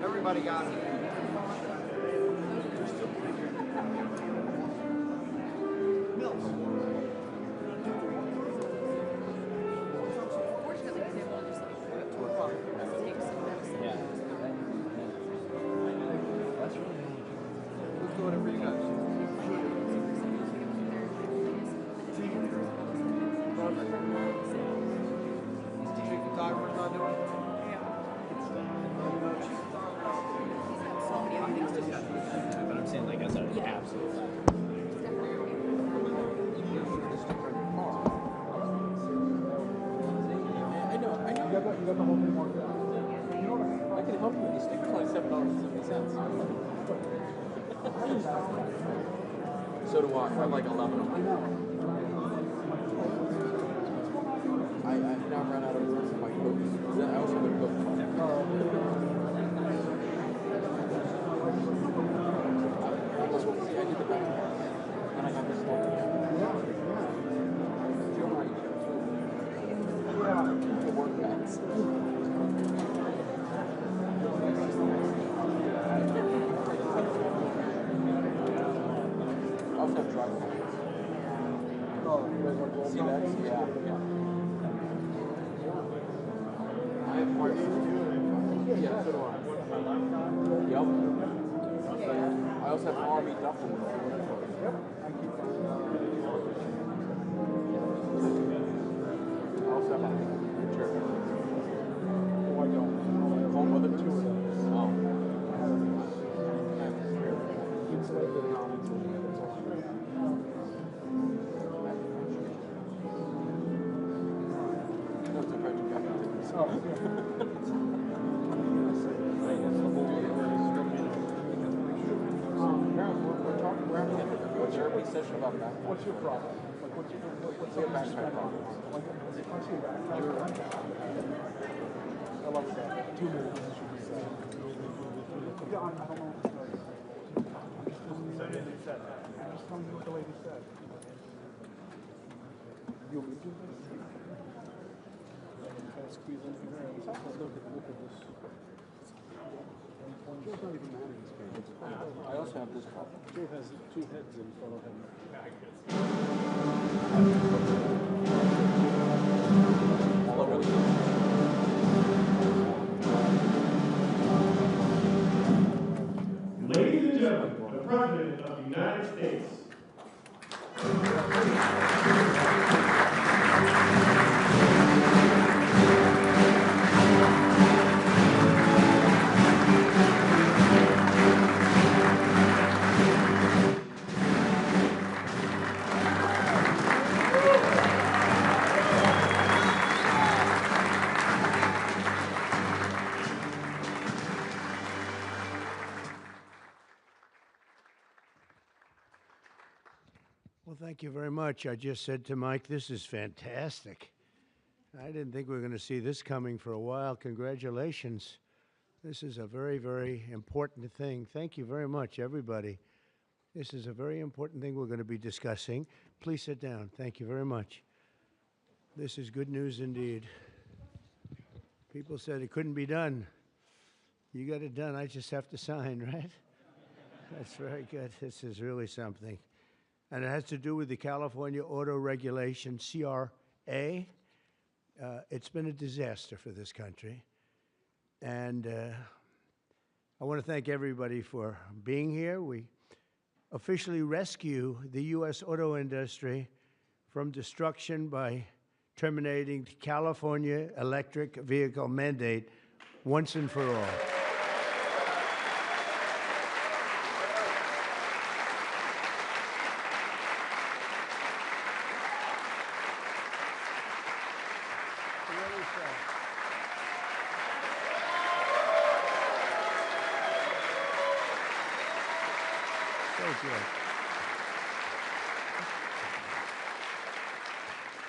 Everybody got it. But I'm saying, like, as an absolute fact. I know. You got the whole thing marked out. You know what? I can help you with these stickers, like $7.70. So do I. I have like 11 of them. I now ran out of my Cokes. I also have a Coke. I did the back. And I got this one. The work packs. I also have dry packs. See that? Yeah. I have parts. Yeah, so do I. Yep. I also have army duffel. I also have a chair. Oh, I don't. Home other two of those. Oh. That's a French captain. We're having a therapy session about that. What's your problem? Like, what's your backpack problem? What's your backpack? I love that. 2 minutes should be said. Yeah, I don't know what to say. I'm just telling you what the lady said. You want me to do this? Try to squeeze in here. Look at this. Joe's not even mad at his parents. I also have this cup. Joe has 2 heads in front of him. Ladies and gentlemen, the President of the United States. Well, thank you very much. I just said to Mike, this is fantastic. I didn't think we were going to see this coming for a while. Congratulations. This is a very, very important thing. Thank you very much, everybody. This is a very important thing we're going to be discussing. Please sit down. Thank you very much. This is good news indeed. People said it couldn't be done. You got it done. I just have to sign, right? That's very good. This is really something. And it has to do with the California Auto Regulation, CRA. It's been a disaster for this country. And I want to thank everybody for being here. We officially rescue the U.S. auto industry from destruction by terminating the California electric vehicle mandate once and for all.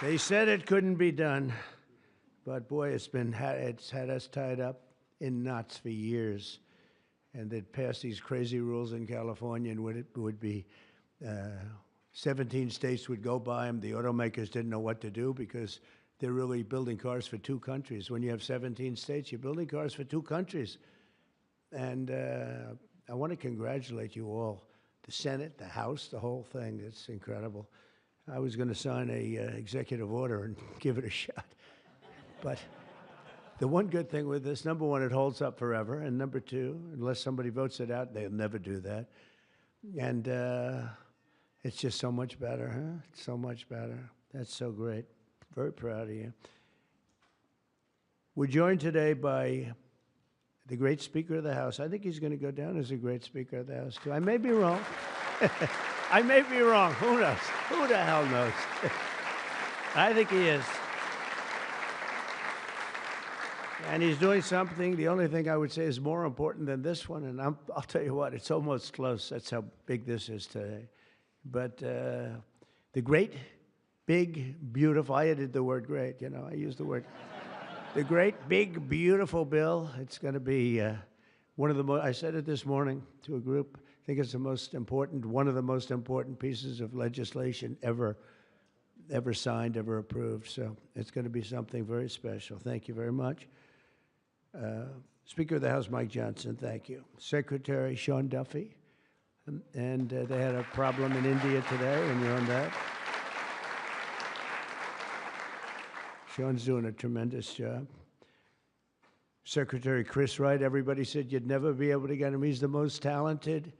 They said it couldn't be done, but boy, it's had us tied up in knots for years. And they'd passed these crazy rules in California, and it would be 17 states would go by them. The automakers didn't know what to do because they're really building cars for 2 countries. When you have 17 states, you're building cars for 2 countries. And I want to congratulate you all, the Senate, the House, the whole thing. It's incredible. I was going to sign a executive order and give it a shot. But the one good thing with this, number one, it holds up forever. And number two, unless somebody votes it out, they'll never do that. And it's just so much better, huh? It's so much better. That's so great. Very proud of you. We're joined today by the great Speaker of the House. I think he's going to go down as a great Speaker of the House, too. I may be wrong. I may be wrong. Who knows? Who the hell knows? I think he is. And he's doing something, the only thing I would say is more important than this one, and I'll tell you what, it's almost close. That's how big this is today. But the great, big, beautiful, I added the word great, you know, I used the word. The great, big, beautiful bill, it's going to be one of the most, I said it this morning to a group, I think it's the most important, one of the most important pieces of legislation ever signed, ever approved. So it's going to be something very special. Thank you very much. Speaker of the House, Mike Johnson, thank you. Secretary Sean Duffy, and they had a problem in India today, and you're on that. Sean's doing a tremendous job. Secretary Chris Wright, everybody said you'd never be able to get him. He's the most talented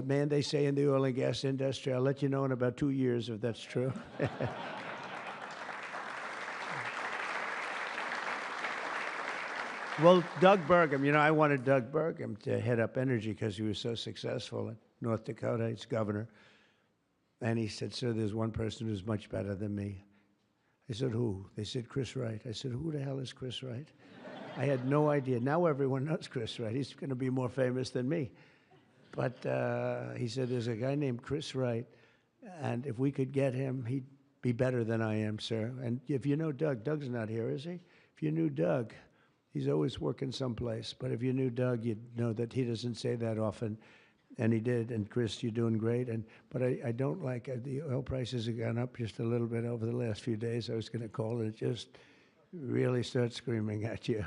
man, they say, in the oil and gas industry. I'll let you know in about 2 years if that's true. Well, Doug Burgum, you know, I wanted Doug Burgum to head up energy because he was so successful in North Dakota. He's governor. And he said, sir, there's one person who's much better than me. I said, who? They said, Chris Wright. I said, who the hell is Chris Wright? I had no idea. Now everyone knows Chris Wright. He's going to be more famous than me. But he said, there's a guy named Chris Wright, and if we could get him, he'd be better than I am, sir. And if you know Doug, Doug's not here, is he? If you knew Doug, he's always working someplace. But if you knew Doug, you'd know that he doesn't say that often. And he did. And Chris, you're doing great. But I don't like the oil prices have gone up just a little bit over the last few days. I was going to call it just really start screaming at you.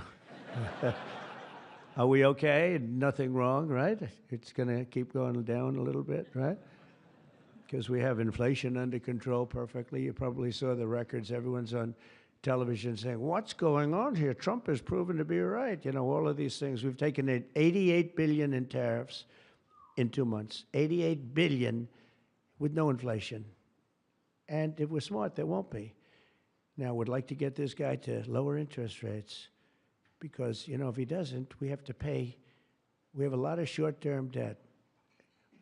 Are we okay? Nothing wrong, right? It's going to keep going down a little bit, right? Because we have inflation under control perfectly. You probably saw the records. Everyone's on television saying, what's going on here? Trump has proven to be right. You know, all of these things. We've taken in $88 billion in tariffs in 2 months. $88 billion with no inflation. And if we're smart, there won't be. Now, we'd like to get this guy to lower interest rates because, you know, if he doesn't, we have to pay. We have a lot of short-term debt.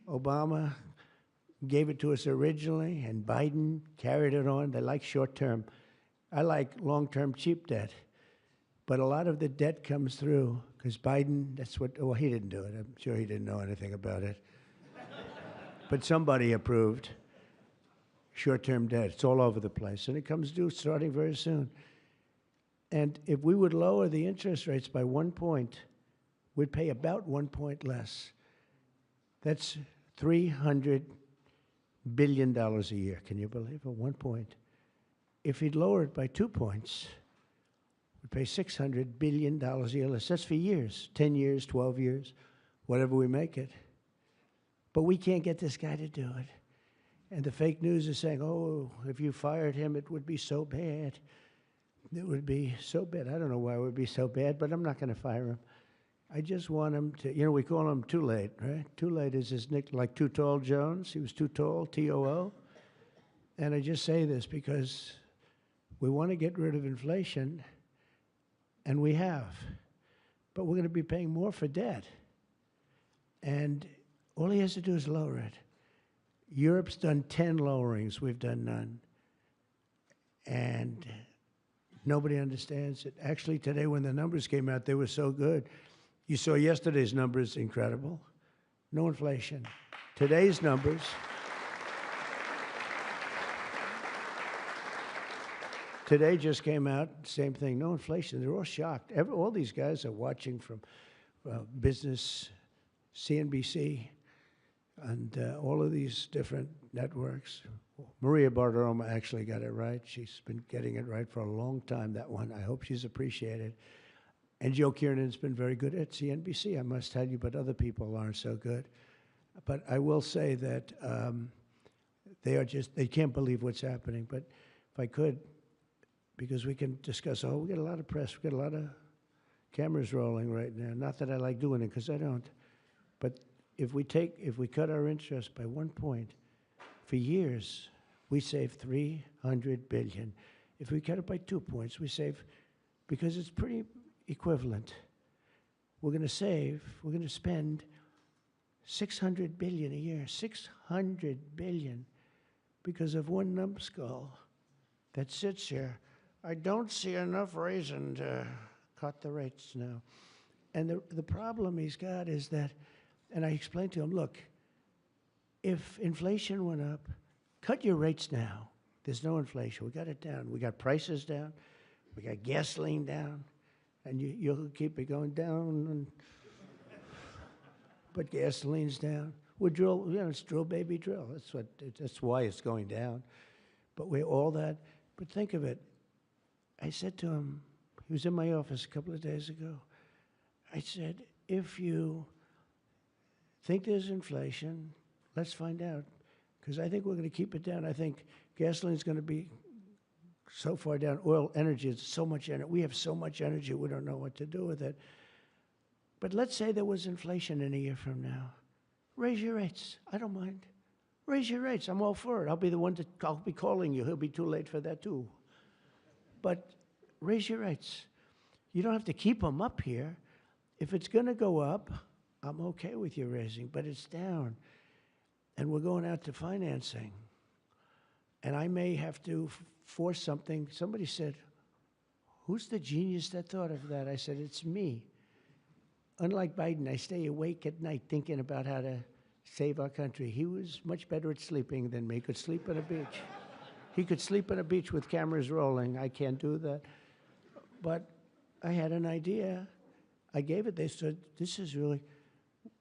Obama gave it to us originally, and Biden carried it on. They like short-term. I like long-term cheap debt. But a lot of the debt comes through because Biden, that's what, well, he didn't do it. I'm sure he didn't know anything about it. But somebody approved short-term debt. It's all over the place. And it comes due starting very soon. And if we would lower the interest rates by 1 point, we'd pay about 1 point less. That's $300 billion a year. Can you believe it? 1 point. If he'd lower it by 2 points, we'd pay $600 billion a year less. That's for years, 10 years, 12 years, whatever we make it. But we can't get this guy to do it. And the fake news is saying, oh, if you fired him, it would be so bad. It would be so bad. I don't know why it would be so bad, but I'm not going to fire him. I just want him to, you know, we call him Too Late, right? Too Late is his nickname, like Too Tall Jones. He was too tall, T-O-O. And I just say this because we want to get rid of inflation, and we have. But we're going to be paying more for debt. And all he has to do is lower it. Europe's done 10 lowerings. We've done none. And nobody understands it. Actually, today when the numbers came out, they were so good. You saw yesterday's numbers, incredible. No inflation. Today's numbers. Today just came out, same thing, no inflation. They're all shocked. All these guys are watching from business, CNBC, and all of these different networks. Maria Bartiromo actually got it right. She's been getting it right for a long time, that one. I hope she's appreciated. And Joe Kiernan's been very good at CNBC, I must tell you, but other people aren't so good. But I will say that they can't believe what's happening. But if I could, because we can discuss, we get a lot of press, we get a lot of cameras rolling right now. Not that I like doing it, because I don't. But if we cut our interest by 1 point, for years, we save $300 billion. If we cut it by 2 points, we save, because it's pretty equivalent. We're going to spend $600 billion a year, $600 billion, because of one numbskull that sits here. I don't see enough reason to cut the rates now. And the problem he's got is that, and I explained to him, look, if inflation went up, cut your rates now. There's no inflation. We got it down. We got prices down. We got gasoline down. And you'll keep it going down. And but gasoline's down. We drill, it's drill, baby, drill. That's why it's going down. But we all that. But think of it. I said to him, he was in my office a couple of days ago. I said, if you think there's inflation, let's find out. Because I think we're going to keep it down. I think gasoline's going to be so far down. Oil, energy, it's so much energy. We have so much energy, we don't know what to do with it. But let's say there was inflation in a year from now. Raise your rates. I don't mind. Raise your rates. I'm all for it. I'll be the one I'll be calling you. He'll be too late for that too. But raise your rates. You don't have to keep them up here. If it's going to go up, I'm okay with you raising, but it's down. And we're going out to financing. And I may have to force something. Somebody said, who's the genius that thought of that? I said, it's me. Unlike Biden, I stay awake at night thinking about how to save our country. He was much better at sleeping than me. He could sleep on a beach. He could sleep on a beach with cameras rolling. I can't do that. But I had an idea. I gave it. They said, this is really,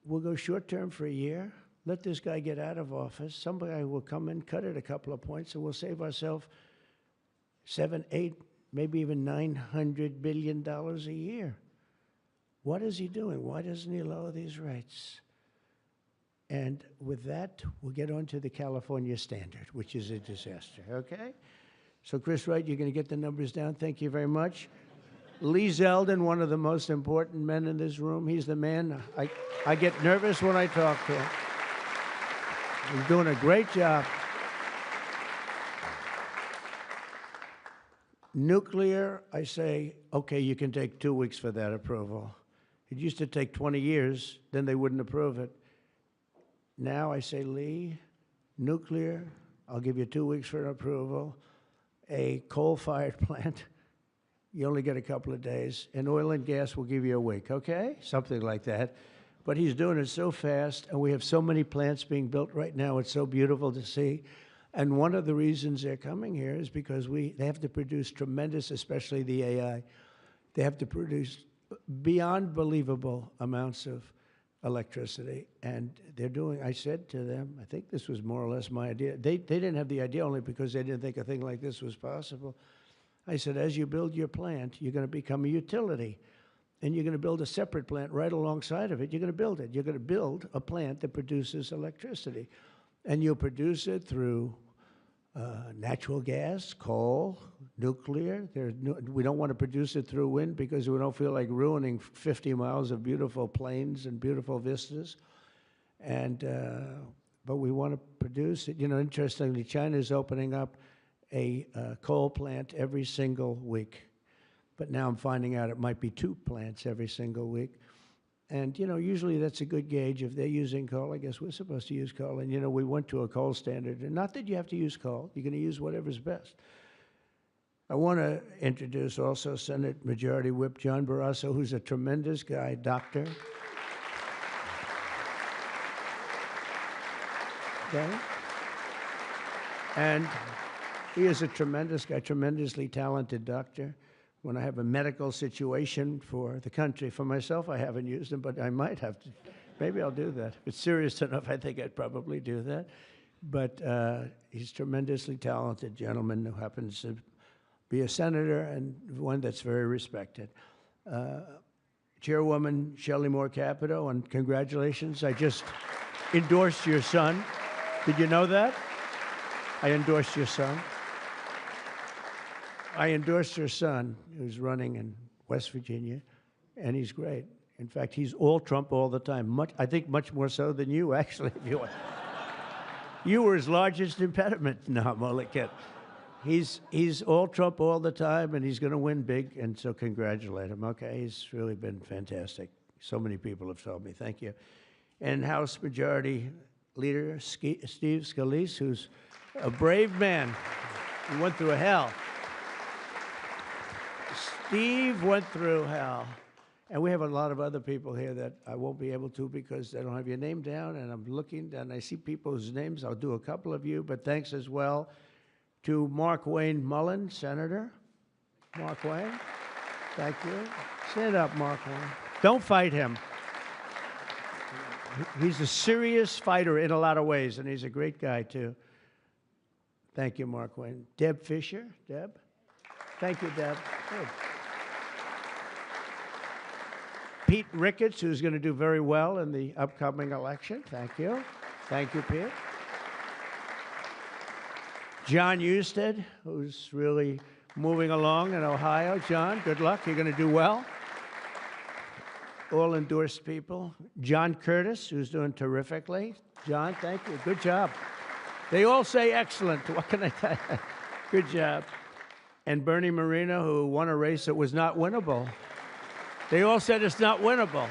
we'll go short term for a year. Let this guy get out of office. Somebody will come in, cut it a couple of points, and we'll save ourselves $7, $8, maybe even $900 billion a year. What is he doing? Why doesn't he lower these rates? And with that, we'll get on to the California standard, which is a disaster, okay? So, Chris Wright, you're going to get the numbers down. Thank you very much. Lee Zeldin, one of the most important men in this room. He's the man. I get nervous when I talk to him. He's doing a great job. Nuclear, I say, okay, you can take 2 weeks for that approval. It used to take 20 years, then they wouldn't approve it. Now I say, Lee, nuclear, I'll give you 2 weeks for an approval. A coal-fired plant, you only get a couple of days. And oil and gas will give you a week, okay? Something like that. But he's doing it so fast, and we have so many plants being built right now. It's so beautiful to see. And one of the reasons they're coming here is because they have to produce tremendous, especially the AI, they have to produce beyond believable amounts of electricity. And they're doing, I said to them, I think this was more or less my idea. They didn't have the idea only because they didn't think a thing like this was possible. I said, as you build your plant, you're going to become a utility. And you're going to build a separate plant right alongside of it. You're going to build it. You're going to build a plant that produces electricity. And you'll produce it through natural gas, coal, nuclear. We don't want to produce it through wind because we don't feel like ruining 50 miles of beautiful plains and beautiful vistas. And but we want to produce it. You know, interestingly, China's opening up a coal plant every single week. But now I'm finding out it might be 2 plants every single week. And, you know, usually that's a good gauge. If they're using coal, I guess we're supposed to use coal. And, you know, we went to a coal standard. And not that you have to use coal. You're going to use whatever's best. I want to introduce also Senate Majority Whip John Barrasso, who's a tremendous guy, doctor. Okay? And he is a tremendous guy, tremendously talented doctor. When I have a medical situation for the country, for myself, I haven't used him, but I might have to. Maybe I'll do that. If it's serious enough, I think I'd probably do that. But he's a tremendously talented gentleman who happens to be a senator and one that's very respected. Chairwoman Shelley Moore Capito, and congratulations. I just endorsed your son. Did you know that? I endorsed your son. I endorsed your son, who's running in West Virginia, and he's great. In fact, he's all Trump all the time. I think much more so than you, actually. If you want. You were his largest impediment. No, I'm only kidding. He's all Trump all the time, and he's going to win big, and so congratulate him. Okay, he's really been fantastic. So many people have told me. Thank you. And House Majority Leader Steve Scalise, who's a brave man. He went through hell. Steve went through hell. And we have a lot of other people here that I won't be able to because they don't have your name down, and I'm looking, and I see people's names. I'll do a couple of you, but thanks as well to Mark Wayne Mullen, Senator. Mark Wayne, thank you. Stand up, Mark Wayne. Don't fight him. He's a serious fighter in a lot of ways, and he's a great guy, too. Thank you, Mark Wayne. Deb Fisher. Deb? Thank you, Deb. Good. Pete Ricketts, who's going to do very well in the upcoming election. Thank you. Thank you, Pete. John Husted, who's really moving along in Ohio. John, good luck. You're going to do well. All endorsed people. John Curtis, who's doing terrifically. John, thank you. Good job. They all say excellent. What can I tell you? Good job. And Bernie Moreno, who won a race that was not winnable. They all said it's not winnable.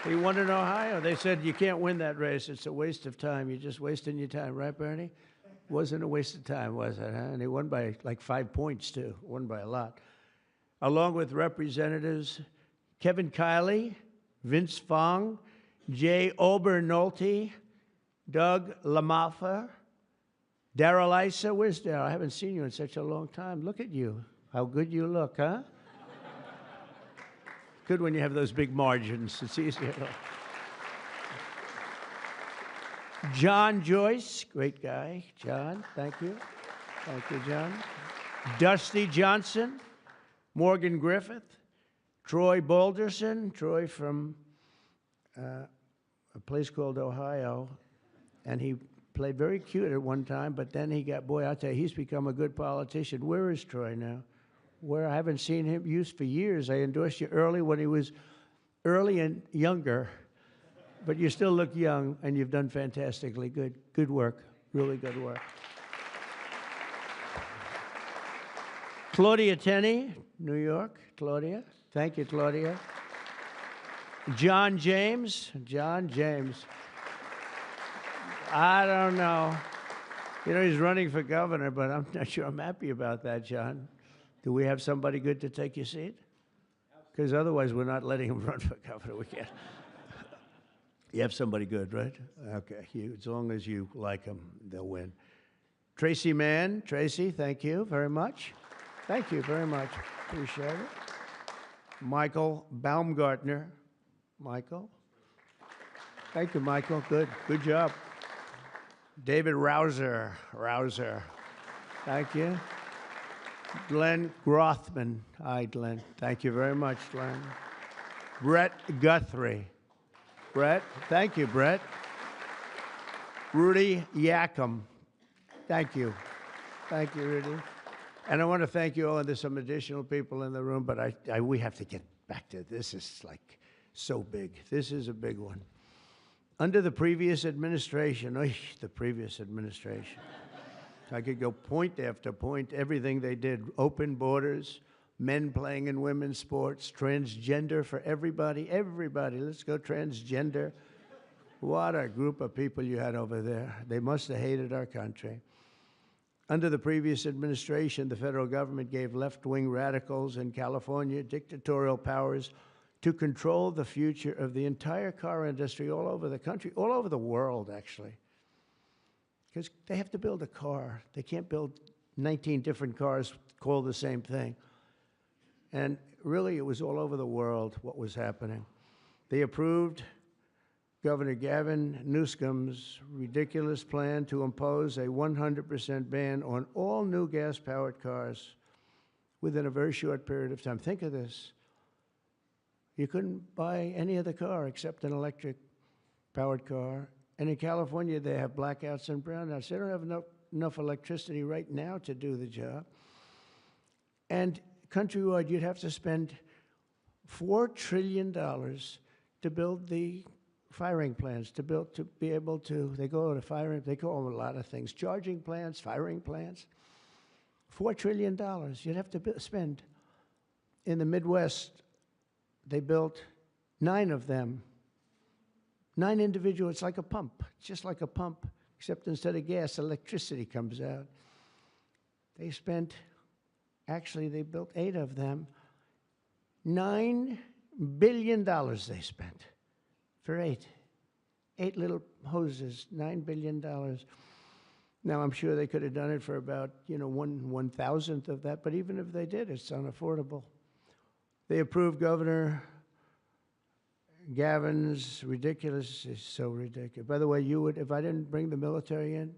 He won in Ohio. They said, you can't win that race. It's a waste of time. You're just wasting your time. Right, Bernie? Wasn't a waste of time, was it? Huh? And he won by like 5 points, too. Won by a lot. Along with Representatives Kevin Kiley, Vince Fong, Jay Obernolte, Doug Lamalfa, Darrell Issa. Where's Darrell? I haven't seen you in such a long time. Look at you. How good you look, huh? Good when you have those big margins. It's easier. John Joyce, great guy. John, thank you. Thank you, John. Dusty Johnson, Morgan Griffith, Troy Balderson, Troy from a place called Ohio, and he played very cute at one time, but then he got, boy, I'll tell you, he's become a good politician. Where is Troy now? Where I haven't seen him used for years. I endorsed you early when he was early and younger, but you still look young, and you've done fantastically good. Good work, really good work. Claudia Tenney, New York. Claudia, thank you, Claudia. John James, John James. I don't know. You know, he's running for governor, but I'm not sure I'm happy about that, John. Do we have somebody good to take your seat? Because otherwise we're not letting him run for governor. We can't. You have somebody good, right? Okay. As long as you like him, they'll win. Tracy Mann. Tracy, thank you very much. Thank you very much. Appreciate it. Michael Baumgartner. Michael. Thank you, Michael. Good. Good job. David Rouser. Rouser. Thank you. Glenn Grothman. Hi, Glenn. Thank you very much, Glenn. Brett Guthrie. Brett. Thank you, Brett. Rudy Yackham. Thank you. Thank you, Rudy. And I want to thank you all. And there's some additional people in the room, but we have to get back to this. Is like so big. This is a big one. Under the previous administration, the previous administration, I could go point after point, everything they did, open borders, men playing in women's sports, transgender for everybody, let's go transgender. What a group of people you had over there. They must have hated our country. Under the previous administration, the federal government gave left-wing radicals in California dictatorial powers to control the future of the entire car industry all over the country, all over the world, actually. Because they have to build a car. They can't build 19 different cars called the same thing. And really, it was all over the world what was happening. They approved Governor Gavin Newsom's ridiculous plan to impose a 100% ban on all new gas-powered cars within a very short period of time. Think of this. You couldn't buy any other car except an electric-powered car. And in California, they have blackouts and brownouts. They don't have enough electricity right now to do the job. And countrywide, you'd have to spend $4 trillion to build the firing plants, to be able to, they call them a lot of things, charging plants, firing plants. $4 trillion you'd have to spend. In the Midwest, they built 9 of them. 9 individual, it's like a pump, just like a pump, except instead of gas, electricity comes out. They built 8 of them. $9 billion they spent for eight little hoses, $9 billion. Now, I'm sure they could have done it for about, one thousandth of that, but even if they did, it's unaffordable. They approved Governor Gavin's ridiculous, it's so ridiculous. By the way, if I didn't bring the military in,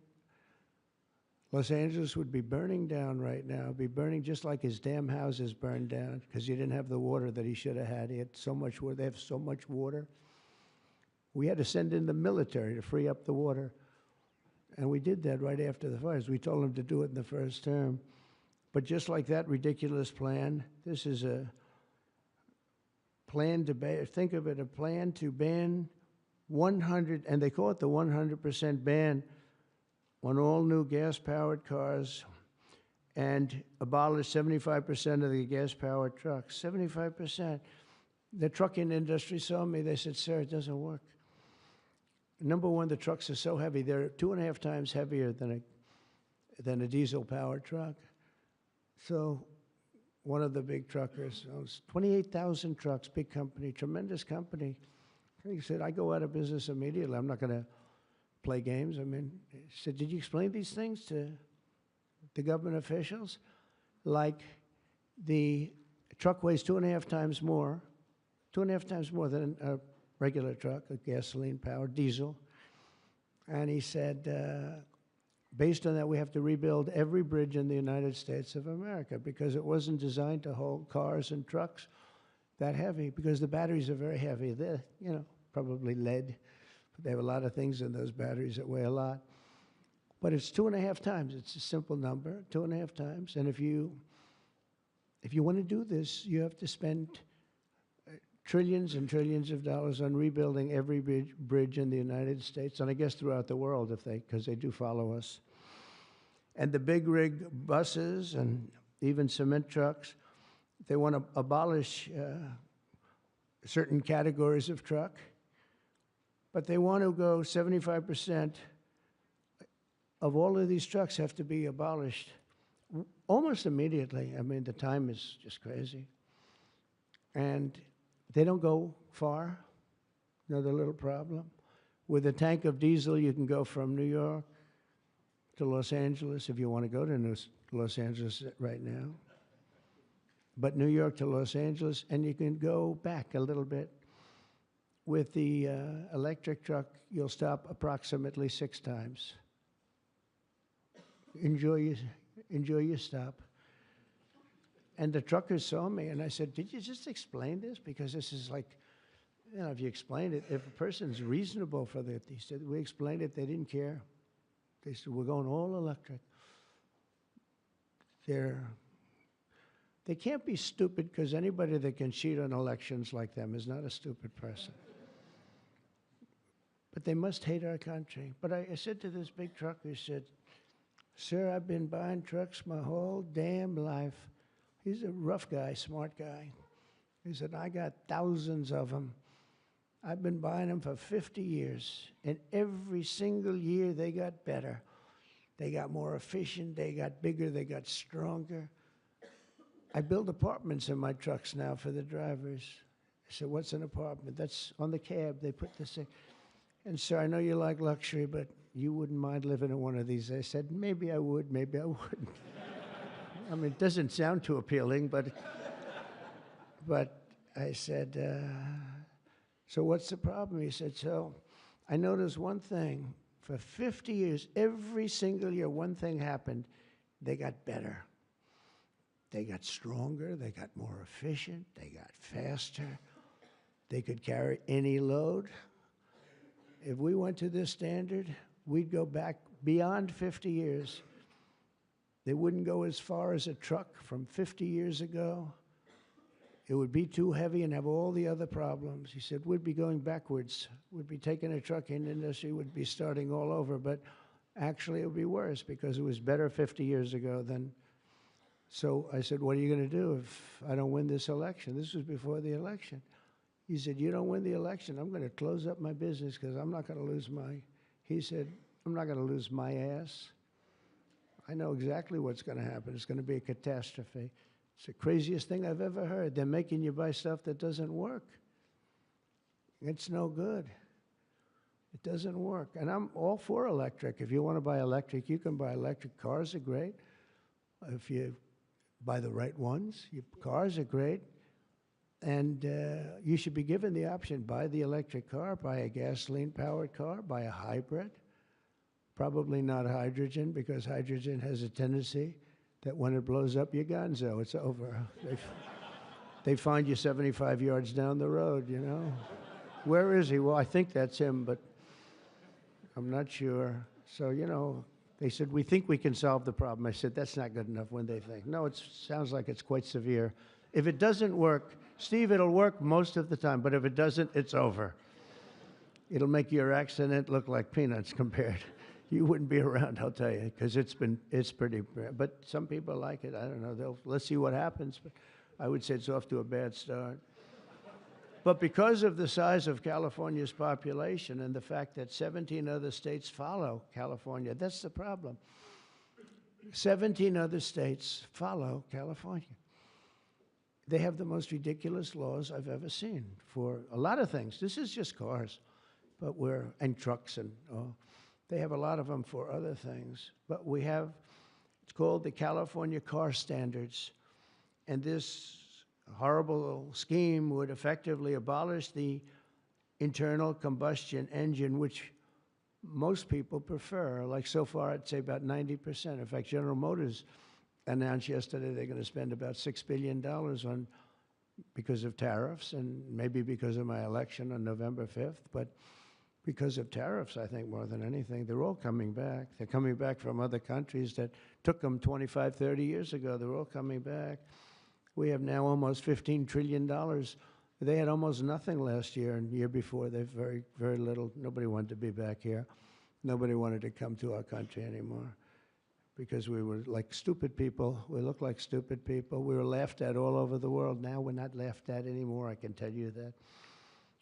Los Angeles would be burning down right now. It'd be burning just like his damn houses burned down because he didn't have the water that he should have had. He had so much water. They have so much water. We had to send in the military to free up the water. And we did that right after the fires. We told them to do it in the first term. But just like that ridiculous plan, this is a plan to ban, think of it, a plan to ban 100, and they call it the 100% ban on all new gas-powered cars and abolish 75% of the gas-powered trucks. 75%. The trucking industry saw me. They said, sir, it doesn't work. Number one, the trucks are so heavy. They're 2.5 times heavier than a diesel-powered truck. So one of the big truckers owns 28,000 trucks, big company, tremendous company. He said, I go out of business immediately. I'm not going to play games. I mean, he said, did you explain these things to the government officials? Like the truck weighs 2.5 times more than a regular truck, a gasoline-powered diesel. And he said, based on that, we have to rebuild every bridge in the United States of America because it wasn't designed to hold cars and trucks that heavy because the batteries are very heavy. They're, probably lead. But they have a lot of things in those batteries that weigh a lot. But it's 2.5 times. It's a simple number, 2.5 times. And if you want to do this, you have to spend trillions and trillions of dollars on rebuilding every bridge in the United States, and I guess throughout the world, because they do follow us. And the big rig buses and even cement trucks, they want to abolish certain categories of truck, but they want to go 75% of all of these trucks have to be abolished almost immediately. I mean, the time is just crazy. And they don't go far. Another little problem. With a tank of diesel, you can go from New York to Los Angeles if you want to go to Los Angeles right now. But New York to Los Angeles, and you can go back a little bit. With the electric truck, you'll stop approximately 6 times. Enjoy your stop. And the truckers saw me, and I said, did you just explain this? Because this is like, if you explain it, if a person's reasonable for that, he said, we explained it, they didn't care. They said, we're going all electric. They can't be stupid because anybody that can cheat on elections like them is not a stupid person. But they must hate our country. But I said to this big trucker, he said, sir, I've been buying trucks my whole damn life. He's a rough guy, smart guy. He said, I got thousands of them. I've been buying them for 50 years. And every single year they got better. They got more efficient, they got bigger, they got stronger. I build apartments in my trucks now for the drivers. I said, what's an apartment? That's on the cab. They put this in. And sir, I know you like luxury, but you wouldn't mind living in one of these. I said, maybe I would, maybe I wouldn't. I mean, it doesn't sound too appealing, but I said, so what's the problem? He said, so I noticed one thing. For 50 years, every single year, one thing happened. They got better. They got stronger. They got more efficient. They got faster. They could carry any load. If we went to this standard, we'd go back beyond 50 years. They wouldn't go as far as a truck from 50 years ago. It would be too heavy and have all the other problems. He said, we'd be going backwards. We'd be taking a trucking industry, would be starting all over, but actually it would be worse because it was better 50 years ago than. So I said, what are you going to do if I don't win this election? This was before the election. He said, you don't win the election, I'm going to close up my business because I'm not going to lose he said, I'm not going to lose my ass. I know exactly what's going to happen. It's going to be a catastrophe. It's the craziest thing I've ever heard. They're making you buy stuff that doesn't work. It's no good. It doesn't work. And I'm all for electric. If you want to buy electric, you can buy electric. Cars are great. If you buy the right ones, cars are great. And you should be given the option, buy the electric car, buy a gasoline-powered car, buy a hybrid. Probably not hydrogen, because hydrogen has a tendency that when it blows up, you're gonzo. It's over. They find you 75 yards down the road, you know. Where is he? Well, I think that's him, but I'm not sure. So, you know, they said, we think we can solve the problem. I said, that's not good enough when they think. No, it sounds like it's quite severe. If it doesn't work, Steve, it'll work most of the time, but if it doesn't, it's over. It'll make your accident look like peanuts compared. You wouldn't be around, I'll tell you, because it's pretty bad. But some people like it. I don't know. Let's see what happens. But I would say it's off to a bad start. But because of the size of California's population and the fact that 17 other states follow California, that's the problem. 17 other states follow California. They have the most ridiculous laws I've ever seen for a lot of things. This is just cars, but and trucks and they have a lot of them for other things. But we have, it's called the California Car Standards. And this horrible scheme would effectively abolish the internal combustion engine, which most people prefer. Like so far, I'd say about 90%. In fact, General Motors announced yesterday they're going to spend about $6 billion on, because of tariffs, and maybe because of my election on November 5th, but because of tariffs, I think, more than anything. They're all coming back. They're coming back from other countries that took them 25, 30 years ago. They're all coming back. We have now almost $15 trillion. They had almost nothing last year, and the year before, they've very, very little. Nobody wanted to be back here. Nobody wanted to come to our country anymore because we were like stupid people. We looked like stupid people. We were laughed at all over the world. Now we're not laughed at anymore, I can tell you that.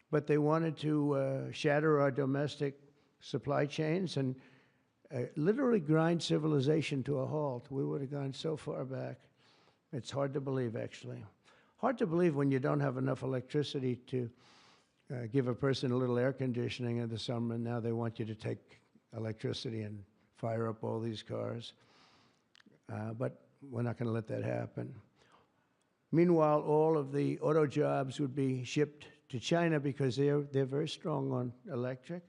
But they wanted to shatter our domestic supply chains and literally grind civilization to a halt. We would have gone so far back. It's hard to believe, actually. Hard to believe when you don't have enough electricity to give a person a little air conditioning in the summer, and now they want you to take electricity and fire up all these cars. But we're not going to let that happen. Meanwhile, all of the auto jobs would be shipped to China because they're very strong on electric,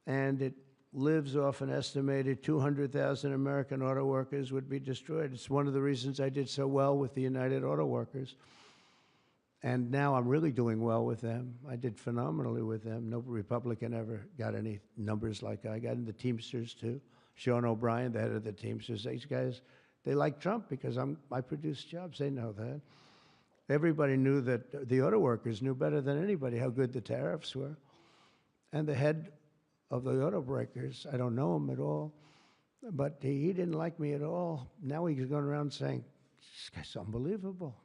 and it lives off an estimated 200,000 American auto workers would be destroyed. It's one of the reasons I did so well with the United Auto Workers. And now I'm really doing well with them. I did phenomenally with them. No Republican ever got any numbers like I got. And the Teamsters, too. Sean O'Brien, the head of the Teamsters. These guys, they like Trump because I produce jobs. They know that. Everybody knew that the auto workers knew better than anybody how good the tariffs were. And the head of the auto breakers, I don't know him at all, but he didn't like me at all. Now he's going around saying, this guy's unbelievable.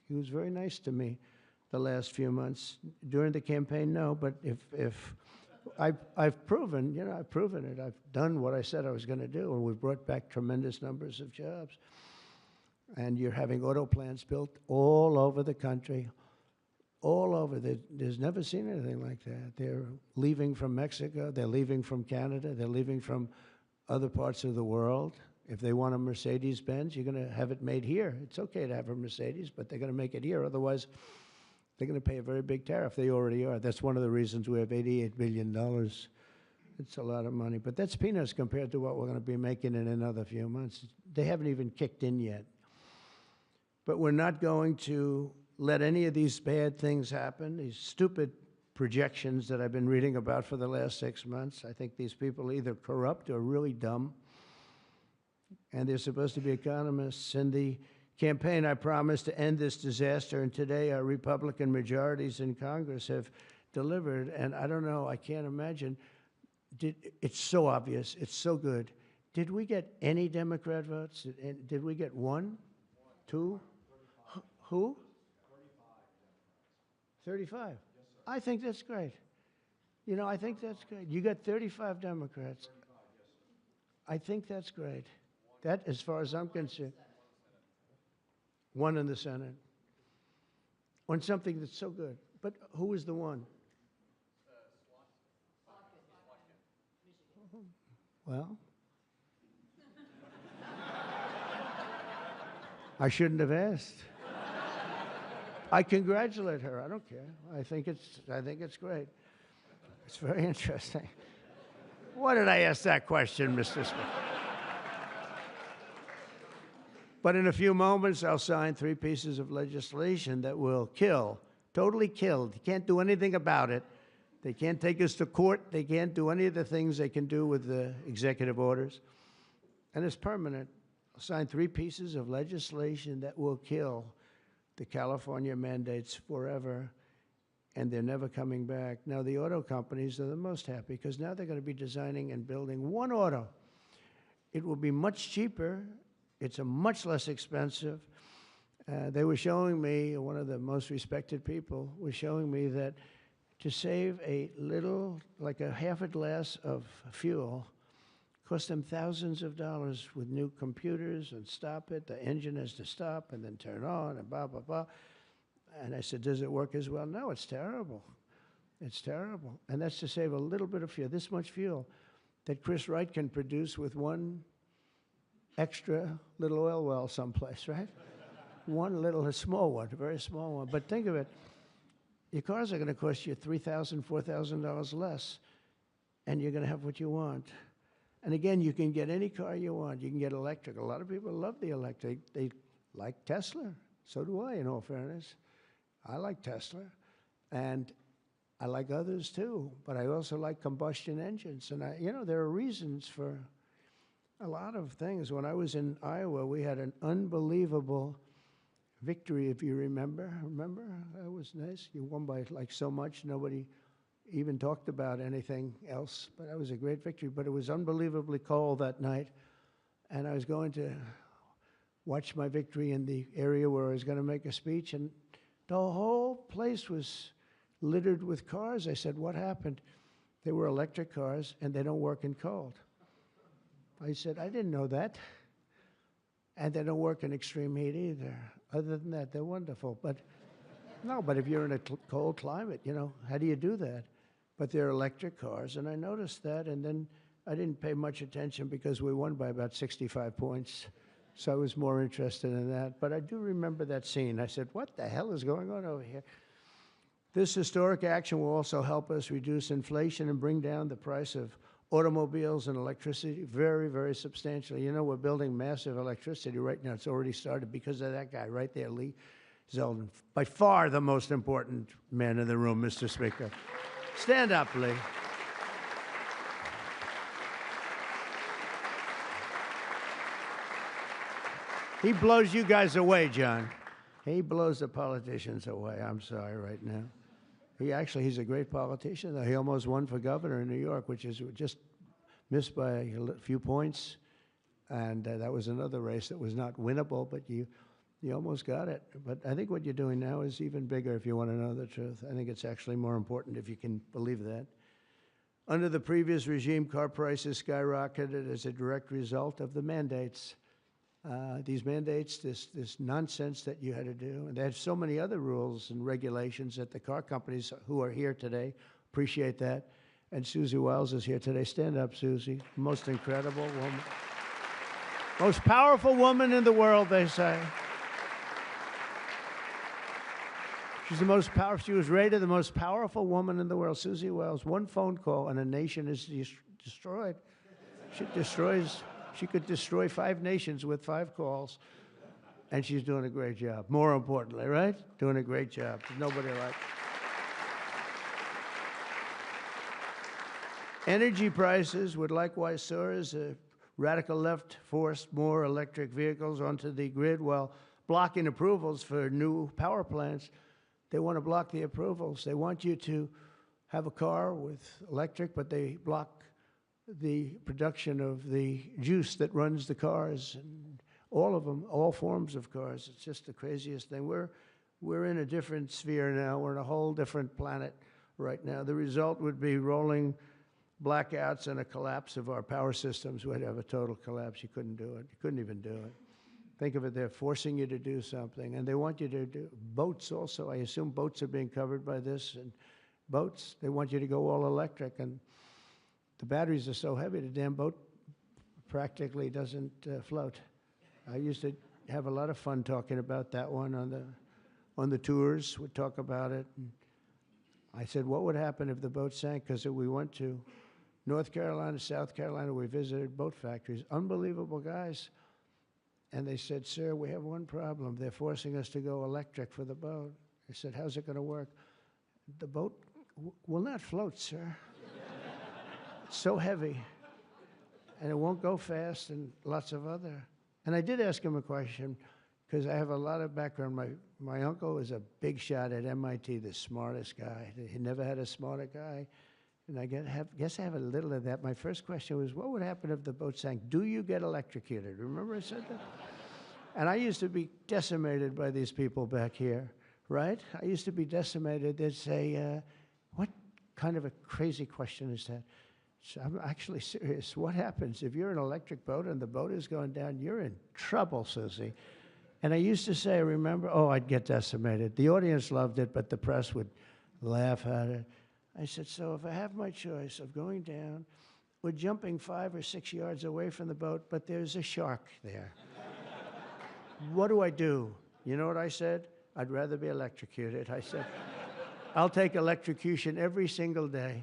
He was very nice to me the last few months. During the campaign, no, but if I've proven, I've proven it. I've done what I said I was going to do, and we've brought back tremendous numbers of jobs. And you're having auto plants built all over the country, all over. There's never seen anything like that. They're leaving from Mexico. They're leaving from Canada. They're leaving from other parts of the world. If they want a Mercedes-Benz, you're going to have it made here. It's okay to have a Mercedes, but they're going to make it here. Otherwise, they're going to pay a very big tariff. They already are. That's one of the reasons we have $88 billion. It's a lot of money. But that's peanuts compared to what we're going to be making in another few months. They haven't even kicked in yet. But we're not going to let any of these bad things happen, these stupid projections that I've been reading about for the last 6 months. I think these people are either corrupt or really dumb. And they're supposed to be economists. In the campaign, I promised to end this disaster, and today our Republican majorities in Congress have delivered. And I don't know, I can't imagine. It's so obvious. It's so good. Did we get any Democrat votes? Did we get one? Two? Who? 35. I think that's great. I think that's great. You got 35 Democrats. I think that's great. That, as far as I'm concerned. one in the Senate, on something that's so good. But who is the one? Well, I shouldn't have asked. I congratulate her. I don't care. I think it's great. It's very interesting. Why did I ask that question, Mr. Speaker? But in a few moments, I'll sign 3 pieces of legislation that will kill, totally kill. You can't do anything about it. They can't take us to court. They can't do any of the things they can do with the executive orders. And it's permanent. I'll sign 3 pieces of legislation that will kill the California mandates forever, and they're never coming back. Now, the auto companies are the most happy because now they're going to be designing and building one auto. It will be much cheaper. It's a much less expensive. They were showing me, one of the most respected people was showing me that to save a little, like a half a glass of fuel, cost them thousands of dollars with new computers and stop it. The engine has to stop and then turn on and blah, blah, blah. And I said, does it work as well? No, it's terrible. It's terrible. And that's to save a little bit of fuel, this much fuel that Chris Wright can produce with one extra little oil well someplace, right? One little, a small one, a very small one. But think of it. Your cars are going to cost you $3,000, $4,000 less, and you're going to have what you want. And again, you can get any car you want. You can get electric. A lot of people love the electric. They like Tesla. So do I, in all fairness. I like Tesla. And I like others too. But I also like combustion engines. And there are reasons for a lot of things. When I was in Iowa, we had an unbelievable victory, if you remember. Remember? That was nice. You won by like so much, nobody even talked about anything else. But that was a great victory. But it was unbelievably cold that night. And I was going to watch my victory in the area where I was going to make a speech. And the whole place was littered with cars. I said, what happened? They were electric cars, and they don't work in cold. I said, I didn't know that. And they don't work in extreme heat either. Other than that, they're wonderful. But if you're in a cold climate, how do you do that? But they're electric cars, and I noticed that, and then I didn't pay much attention because we won by about 65 points, so I was more interested in that. But I do remember that scene. I said, what the hell is going on over here? This historic action will also help us reduce inflation and bring down the price of automobiles and electricity very, very substantially. We're building massive electricity right now. It's already started because of that guy right there, Lee Zeldin. By far the most important man in the room, Mr. Speaker. Stand up, Lee. He blows you guys away, John. He blows the politicians away. I'm sorry right now. He's a great politician, though. He almost won for governor in New York, which is just missed by a few points. And that was another race that was not winnable, but you almost got it. But I think what you're doing now is even bigger if you want to know the truth. I think it's actually more important if you can believe that. Under the previous regime, car prices skyrocketed as a direct result of the mandates. These mandates, this nonsense that you had to do. And they had so many other rules and regulations that the car companies who are here today appreciate that. And Susie Wiles is here today. Stand up, Susie. Most incredible woman. Most powerful woman in the world, they say. She's the most powerful. She was rated the most powerful woman in the world. Susie Wiles. One phone call and a nation is destroyed. She could destroy 5 nations with 5 calls, and she's doing a great job. More importantly, right? Doing a great job. There's nobody like. Energy prices would likewise soar as a radical left forced more electric vehicles onto the grid while blocking approvals for new power plants. They want to block the approvals. They want you to have a car with electric, but they block the production of the juice that runs the cars, and all of them, all forms of cars. It's just the craziest thing. We're in a different sphere now. We're in a whole different planet right now. The result would be rolling blackouts and a collapse of our power systems. We'd have a total collapse. You couldn't do it. You couldn't even do it. Think of it, they're forcing you to do something, and they want you to do boats also. I assume boats are being covered by this, and boats, they want you to go all electric, and the batteries are so heavy, the damn boat practically doesn't float. I used to have a lot of fun talking about that one on the tours. We'd talk about it. And I said, what would happen if the boat sank? Because we went to North Carolina, South Carolina, we visited boat factories, unbelievable guys. And they said, sir, we have one problem. They're forcing us to go electric for the boat. I said, how's it going to work? The boat will not float, sir. It's so heavy. And it won't go fast, and lots of other. And I did ask him a question, because I have a lot of background. My uncle was a big shot at MIT, the smartest guy. He never had a smarter guy. And I guess I have a little of that. My first question was, what would happen if the boat sank? Do you get electrocuted? Remember I said that? And I used to be decimated by these people back here, right? I used to be decimated. They'd say, what kind of a crazy question is that? So I'm actually serious. What happens if you're an electric boat and the boat is going down? You're in trouble, Susie. And I used to say, remember, oh, I'd get decimated. The audience loved it, but the press would laugh at it. I said, so if I have my choice of going down or jumping 5 or 6 yards away from the boat, but there's a shark there, what do I do? You know what I said? I'd rather be electrocuted. I said, I'll take electrocution every single day.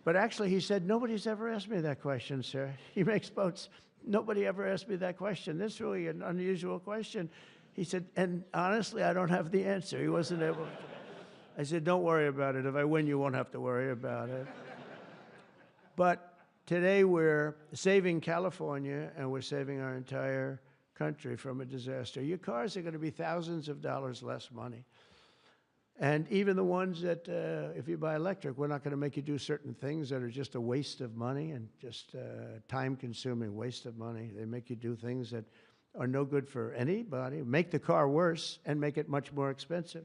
But actually, he said, nobody's ever asked me that question, sir. He makes boats. Nobody ever asked me that question. This is really an unusual question. He said, and honestly, I don't have the answer. He wasn't able to. I said, don't worry about it. If I win, you won't have to worry about it. But today we're saving California, and we're saving our entire country from a disaster. Your cars are going to be thousands of dollars less money. And even the ones that, if you buy electric, we're not going to make you do certain things that are just a waste of money and just time-consuming waste of money. They make you do things that are no good for anybody, make the car worse, and make it much more expensive.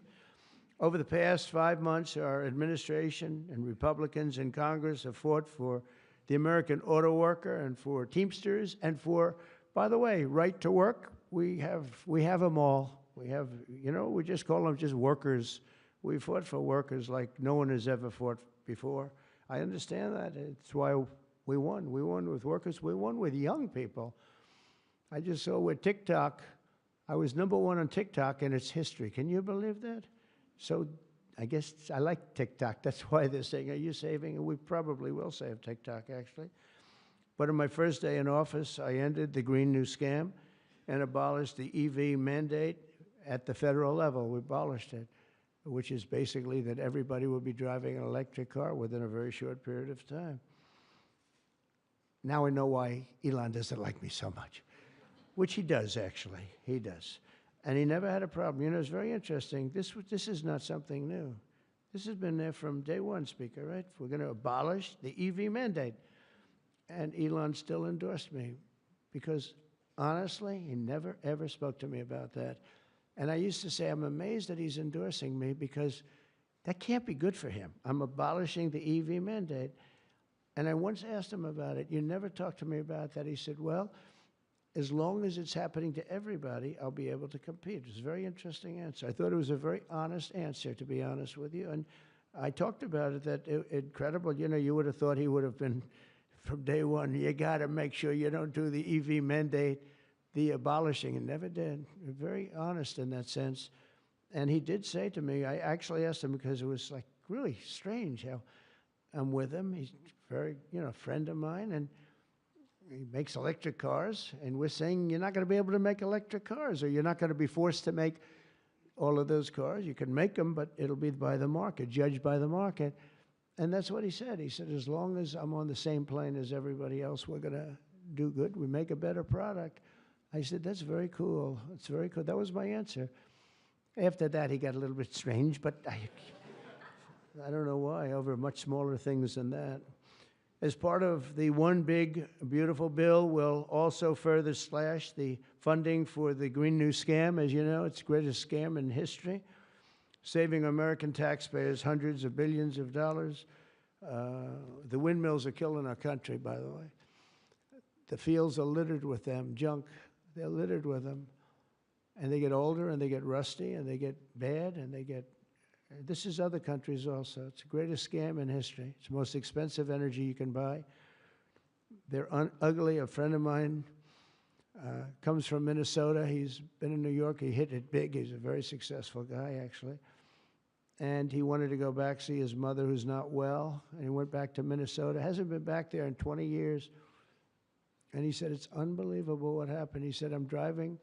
Over the past 5 months, our administration and Republicans in Congress have fought for the American auto worker and for Teamsters and for, by the way, right to work. We have them all. We have, you know, we just call them just workers. We fought for workers like no one has ever fought before. I understand that. It's why we won. We won with workers. We won with young people. I just saw with TikTok, I was #1 on TikTok in its history. Can you believe that? So I guess I like TikTok. That's why they're saying, are you saving? And we probably will save TikTok, actually. But on my first day in office, I ended the Green New Scam and abolished the EV mandate at the federal level. We abolished it, which is basically that everybody will be driving an electric car within a very short period of time. Now I know why Elon doesn't like me so much, which he does, actually. He does. And he never had a problem. You know, it's very interesting. This is not something new. This has been there from day one, Speaker, right? We're going to abolish the EV mandate. And Elon still endorsed me because, honestly, he never, ever spoke to me about that. And I used to say, I'm amazed that he's endorsing me because that can't be good for him. I'm abolishing the EV mandate. And I once asked him about it. You never talked to me about that. He said, well, as long as it's happening to everybody, I'll be able to compete. It was a very interesting answer. I thought it was a very honest answer, to be honest with you. And I talked about it, that incredible, you know, you would have thought he would have been, from day one, you got to make sure you don't do the EV mandate, the abolishing, and never did. Very honest in that sense. And he did say to me, I actually asked him because it was like really strange how I'm with him. He's very, you know, a friend of mine, and he makes electric cars, and we're saying you're not going to be able to make electric cars, or you're not going to be forced to make all of those cars. You can make them, but it'll be by the market, judged by the market. And that's what he said. He said, as long as I'm on the same plane as everybody else, we're going to do good. We make a better product. I said, that's very cool. It's very cool. That was my answer. After that, he got a little bit strange, but I don't know why, over much smaller things than that. As part of the One Big Beautiful Bill, we'll also further slash the funding for the Green New Scam. As you know, it's the greatest scam in history, saving American taxpayers hundreds of billions of dollars. The windmills are killing our country, by the way. The fields are littered with them, junk. They're littered with them. and they get older, and they get rusty, and they get bad, and they get... This is other countries also. It's the greatest scam in history. It's the most expensive energy you can buy. They're ugly. A friend of mine comes from Minnesota. He's been in New York. He hit it big. He's a very successful guy, actually. And he wanted to go back, see his mother who's not well, and he went back to Minnesota. Hasn't been back there in 20 years. And he said, it's unbelievable what happened. He said, I'm driving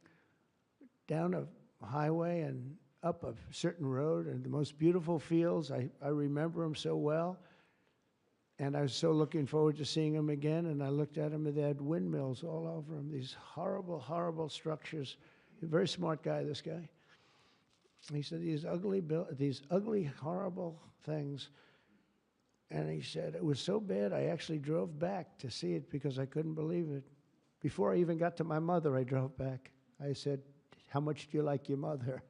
down a highway and up a certain road and the most beautiful fields. I remember them so well. And I was so looking forward to seeing them again. And I looked at them, and they had windmills all over them, these horrible, horrible structures. A very smart guy, this guy. He said, these ugly, horrible things. And he said, it was so bad, I actually drove back to see it because I couldn't believe it. Before I even got to my mother, I drove back. I said, how much do you like your mother?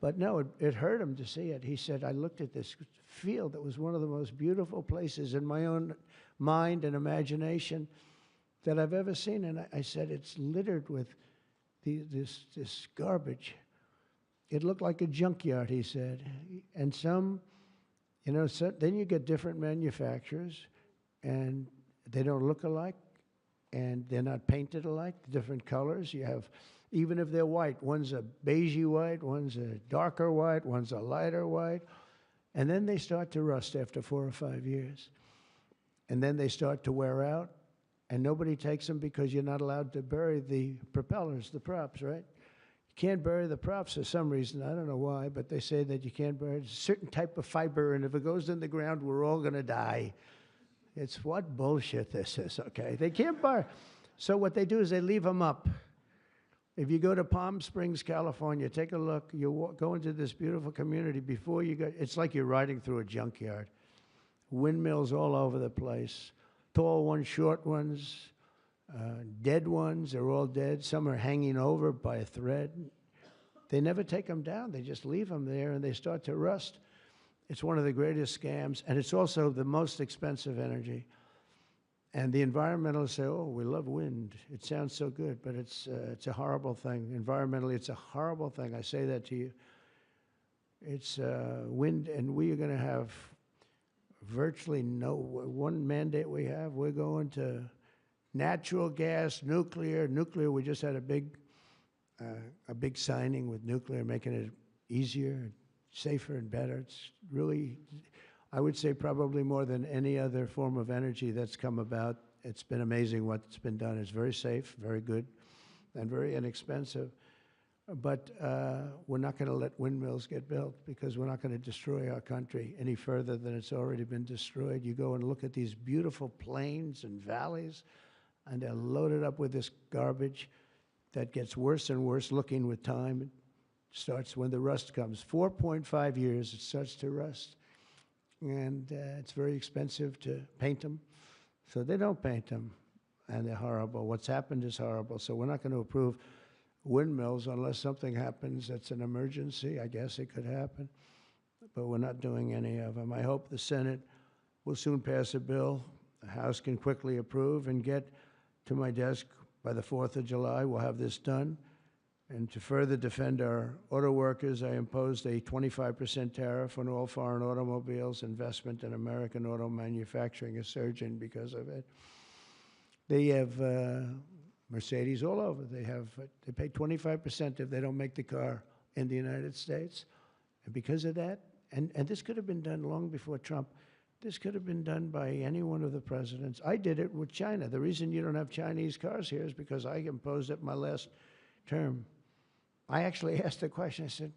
But no, it hurt him to see it. He said, I looked at this field that was one of the most beautiful places in my own mind and imagination that I've ever seen. And I said, it's littered with this garbage. It looked like a junkyard, he said. And some, you know, so then you get different manufacturers, and they don't look alike, and they're not painted alike, different colors. You have, even if they're white, one's a beigey white, one's a darker white, one's a lighter white. And then they start to rust after 4 or 5 years. And then they start to wear out, and nobody takes them because you're not allowed to bury the propellers, the props, right? You can't bury the props for some reason. I don't know why, but they say that you can't bury a certain type of fiber, and if it goes in the ground, we're all going to die. It's what bullshit this is, okay? They can't bury. So what they do is they leave them up. If you go to Palm Springs, California, take a look. You go into this beautiful community. Before you go, it's like you're riding through a junkyard. Windmills all over the place. Tall ones, short ones, dead ones. They're all dead. Some are hanging over by a thread. They never take them down. They just leave them there, and they start to rust. It's one of the greatest scams, and it's also the most expensive energy. And the environmentalists say, oh, we love wind. It sounds so good, but it's a horrible thing. Environmentally, it's a horrible thing. I say that to you. It's wind, and we are going to have virtually one mandate we have. We're going to natural gas, nuclear. Nuclear, we just had a big signing with nuclear, making it easier, safer, and better. It's really, I would say, probably more than any other form of energy that's come about. It's been amazing what's been done. It's very safe, very good, and very inexpensive. But we're not going to let windmills get built because we're not going to destroy our country any further than it's already been destroyed. You go and look at these beautiful plains and valleys, and they're loaded up with this garbage that gets worse and worse looking with time. It starts when the rust comes. 4.5 years, it starts to rust. And it's very expensive to paint them. So they don't paint them, and they're horrible. What's happened is horrible. So we're not going to approve windmills unless something happens that's an emergency. I guess it could happen. But we're not doing any of them. I hope the Senate will soon pass a bill the House can quickly approve and get to my desk by the 4th of July. We'll have this done. And to further defend our auto workers, I imposed a 25% tariff on all foreign automobiles. Investment in American auto manufacturing is surging because of it. They have Mercedes all over. They pay 25% if they don't make the car in the United States. And because of that, and this could have been done long before Trump. This could have been done by any one of the presidents. I did it with China. The reason you don't have Chinese cars here is because I imposed it my last term. I actually asked the question. I said,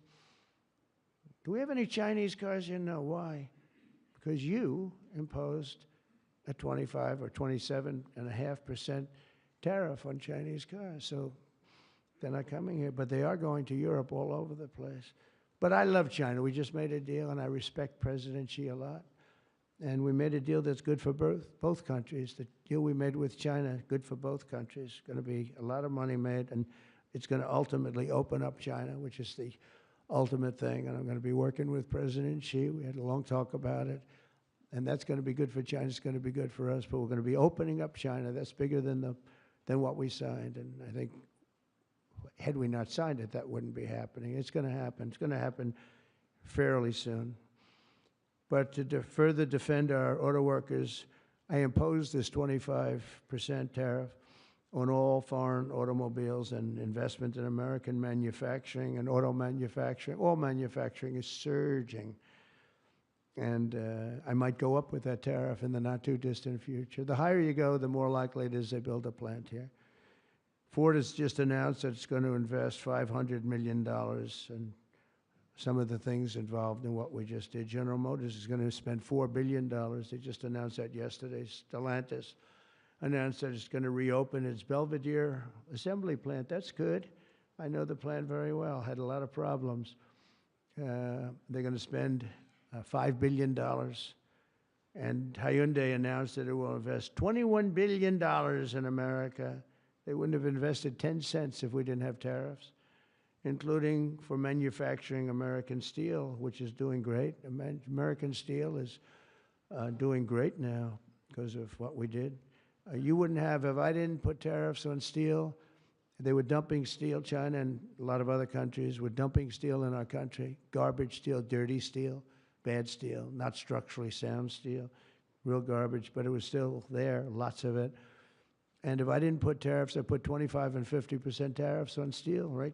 do we have any Chinese cars here? No. Why? Because you imposed a 25 or 27.5% tariff on Chinese cars. So they're not coming here, but they are going to Europe all over the place. But I love China. We just made a deal, and I respect President Xi a lot. And we made a deal that's good for both countries. The deal we made with China, good for both countries. Going to be a lot of money made, and it's going to ultimately open up China, which is the ultimate thing. And I'm going to be working with President Xi. We had a long talk about it. And that's going to be good for China. It's going to be good for us. But we're going to be opening up China. That's bigger than what we signed. And I think Had we not signed it, that wouldn't be happening. It's going to happen. It's going to happen fairly soon. But to further defend our auto workers, I imposed this 25% tariff on all foreign automobiles and investment in American manufacturing and auto manufacturing. All manufacturing is surging. And I might go up with that tariff in the not-too-distant future. The higher you go, the more likely it is they build a plant here. Ford has just announced that it's going to invest $500 million in some of the things involved in what we just did. General Motors is going to spend $4 billion. They just announced that yesterday. Stellantis announced that it's going to reopen its Belvidere assembly plant. That's good. I know the plant very well. Had a lot of problems. They're going to spend $5 billion. And Hyundai announced that it will invest $21 billion in America. They wouldn't have invested 10 cents if we didn't have tariffs, including for manufacturing American steel, which is doing great. American steel is doing great now because of what we did. You wouldn't have, if I didn't put tariffs on steel, they were dumping steel. China and a lot of other countries were dumping steel in our country, garbage steel, dirty steel, bad steel, not structurally sound steel, real garbage, but it was still there, lots of it. And if I didn't put tariffs, I put 25 and 50% tariffs on steel, right?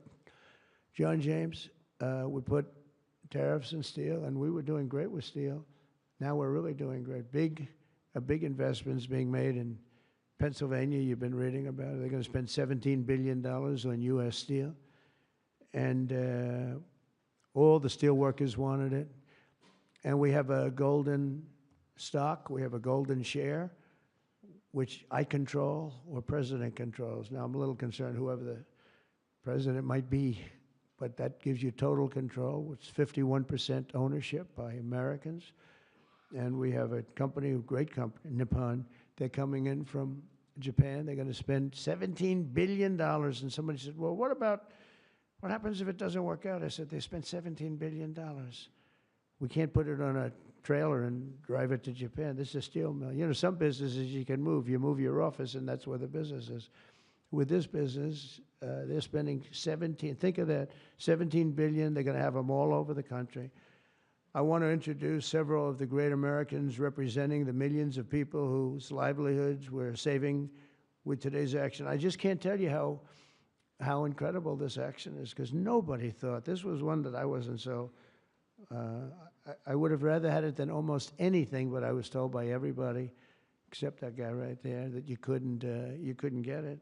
John James would put tariffs on steel, and we were doing great with steel. Now we're really doing great. A big investment is being made in Pennsylvania. You've been reading about it. They're going to spend $17 billion on U.S. steel. And all the steel workers wanted it. And we have a golden stock. We have a golden share, which I control or President controls. Now, I'm a little concerned whoever the president might be, but that gives you total control. It's 51% ownership by Americans. And we have a company, a great company, Nippon. They're coming in from Japan. They're going to spend $17 billion. And somebody said, well, what happens if it doesn't work out? I said, they spent $17 billion. We can't put it on a trailer and drive it to Japan. This is a steel mill. You know, some businesses you can move. You move your office, and that's where the business is. With this business, they're spending think of that, $17 billion. They're going to have them all over the country. I want to introduce several of the great Americans representing the millions of people whose livelihoods we're saving with today's action. I just can't tell you how incredible this action is, because nobody thought. This was one that I wasn't so, I would have rather had it than almost anything, but I was told by everybody, except that guy right there, that you couldn't get it.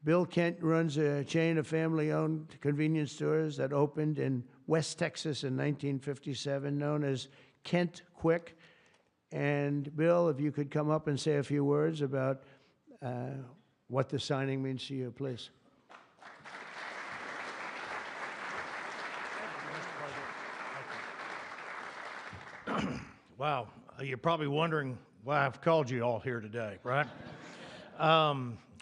Bill Kent runs a chain of family-owned convenience stores that opened in West Texas in 1957, known as Kent Quick. And Bill, if you could come up and say a few words about what the signing means to you, please. Wow, you're probably wondering why I've called you all here today, right?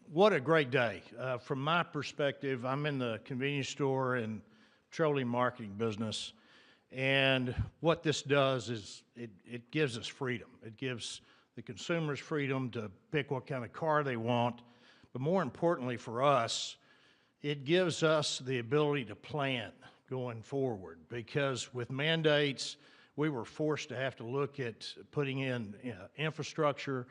What a great day. From my perspective, I'm in the convenience store and petroleum marketing business, and what this does is it gives us freedom. It gives the consumers freedom to pick what kind of car they want, but more importantly for us, it gives us the ability to plan going forward, because with mandates, we were forced to have to look at putting in infrastructure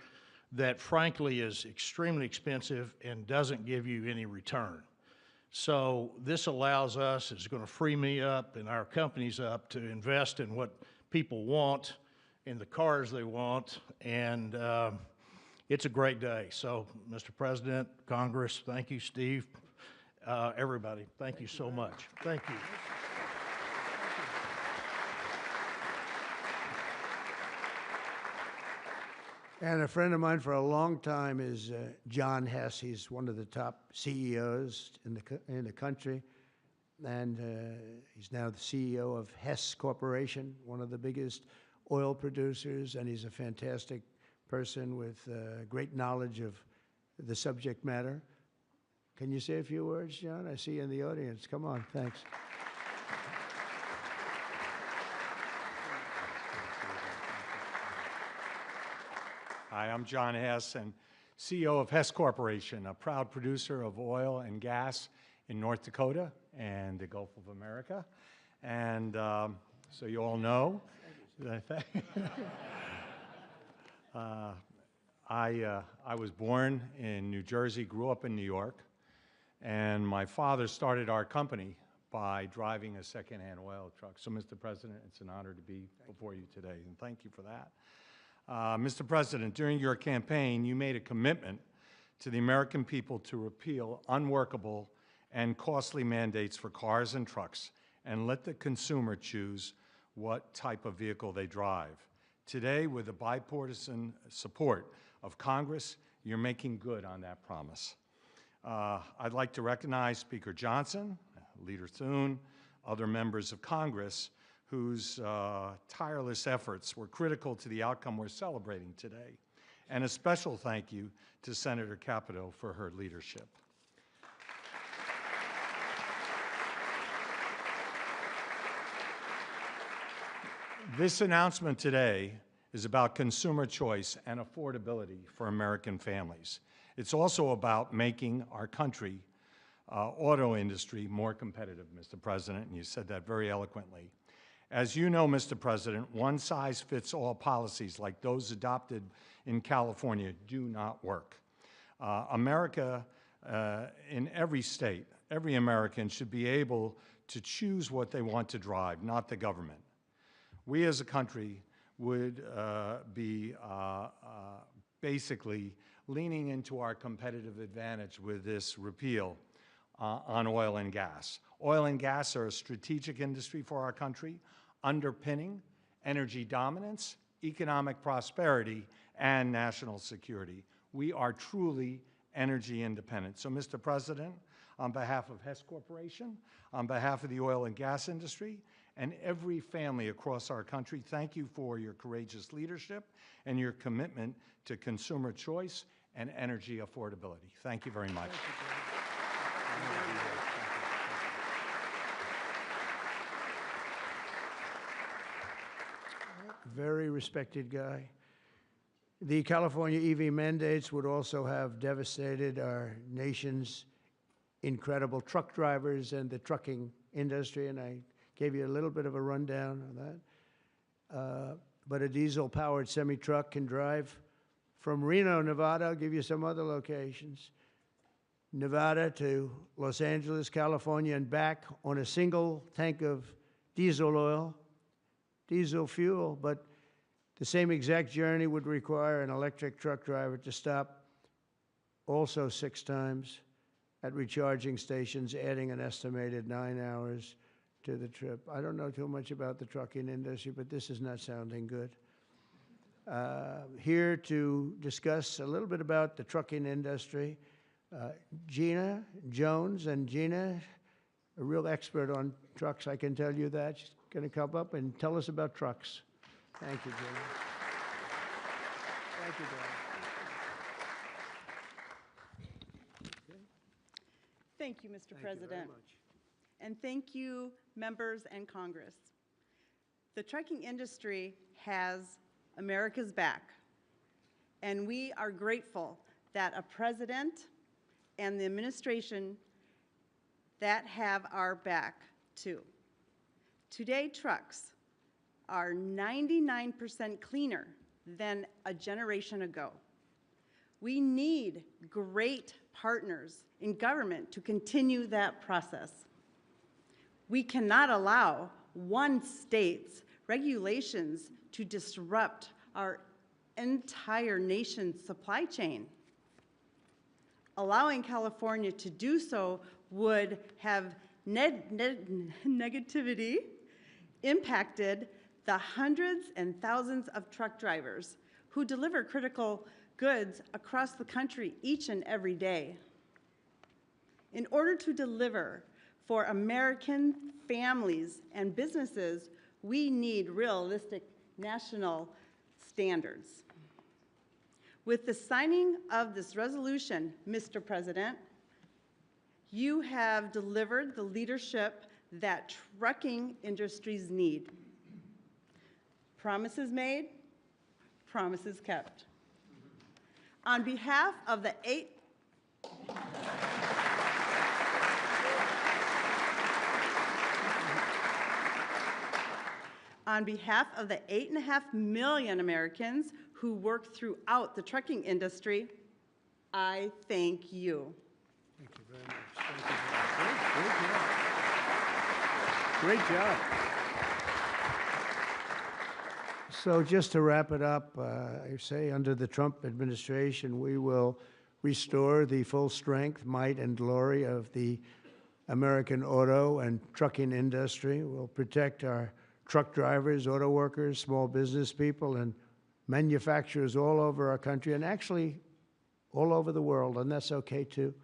that frankly is extremely expensive and doesn't give you any return. So this allows us, it's going to free me up and our companies up to invest in what people want, in the cars they want, and it's a great day. So, Mr. President, Congress, thank you, Steve, everybody, thank you so much. Thank you. And a friend of mine for a long time is John Hess. He's one of the top CEOs in the country, and he's now the CEO of Hess Corporation, one of the biggest oil producers, and he's a fantastic person with great knowledge of the subject matter. Can you say a few words, John? I see you in the audience. Come on, thanks. Hi, I'm John Hess, and CEO of Hess Corporation, a proud producer of oil and gas in North Dakota and the Gulf of America. And so you all know that I was born in New Jersey, grew up in New York, and my father started our company by driving a secondhand oil truck. So, Mr. President, it's an honor to be before you today, and thank you for that. Mr. President, during your campaign, you made a commitment to the American people to repeal unworkable and costly mandates for cars and trucks and let the consumer choose what type of vehicle they drive. Today, with the bipartisan support of Congress, you're making good on that promise. I'd like to recognize Speaker Johnson, Leader Thune, other members of Congress whose tireless efforts were critical to the outcome we're celebrating today. And a special thank you to Senator Capito for her leadership. This announcement today is about consumer choice and affordability for American families. It's also about making our country auto industry more competitive, Mr. President, and you said that very eloquently. As you know, Mr. President, one-size-fits-all policies like those adopted in California do not work. America, in every state, every American should be able to choose what they want to drive, not the government. We as a country would be basically leaning into our competitive advantage with this repeal on oil and gas. Oil and gas are a strategic industry for our country, underpinning energy dominance, economic prosperity, and national security. We are truly energy independent. So, Mr. President, on behalf of Hess Corporation, on behalf of the oil and gas industry, and every family across our country, thank you for your courageous leadership and your commitment to consumer choice and energy affordability. Thank you very much. Very respected guy. The California EV mandates would also have devastated our nation's incredible truck drivers and the trucking industry, and I gave you a little bit of a rundown on that. But a diesel-powered semi-truck can drive from Reno, Nevada, I'll give you some other locations, Nevada to Los Angeles, California, and back on a single tank of diesel oil, diesel fuel, but the same exact journey would require an electric truck driver to stop also 6 times at recharging stations, adding an estimated 9 hours to the trip. I don't know too much about the trucking industry, but this is not sounding good. Here to discuss a little bit about the trucking industry, Gina Jones, and Gina, a real expert on trucks, I can tell you that. She's going to come up and tell us about trucks. Thank you, Gina. Thank you, Dan. Thank you, Mr. Thank you President. very much. And thank you, members and Congress. The trucking industry has America's back, and we are grateful that a president and the administration that have our back, too. Today, trucks are 99% cleaner than a generation ago. We need great partners in government to continue that process. We cannot allow one state's regulations to disrupt our entire nation's supply chain. Allowing California to do so would have negativity impacted the hundreds and thousands of truck drivers who deliver critical goods across the country each and every day. In order to deliver for American families and businesses, we need realistic national standards. With the signing of this resolution, Mr. President, you have delivered the leadership that trucking industries need. Promises made, promises kept. On behalf of the On behalf of the 8.5 million Americans who work throughout the trucking industry, I thank you. Thank you very much. Thank you very much. Great job. Great job. So just to wrap it up, I say under the Trump administration, we will restore the full strength, might, and glory of the American auto and trucking industry. We'll protect our truck drivers, auto workers, small business people, and manufacturers all over our country, and actually all over the world, and that's okay too.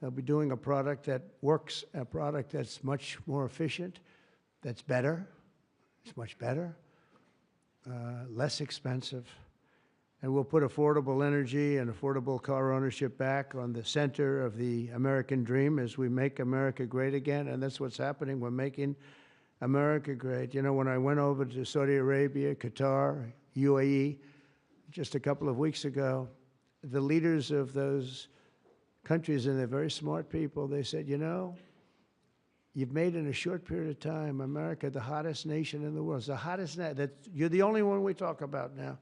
They'll be doing a product that works, a product that's much more efficient, that's better, it's much better, less expensive, and we'll put affordable energy and affordable car ownership back on the center of the American dream as we make America great again, and that's what's happening. We're making America great. You know, when I went over to Saudi Arabia, Qatar, UAE, just a couple of weeks ago, the leaders of those countries, and they're very smart people, they said, you know, you've made in a short period of time America the hottest nation in the world. It's the hottest you're the only one we talk about now.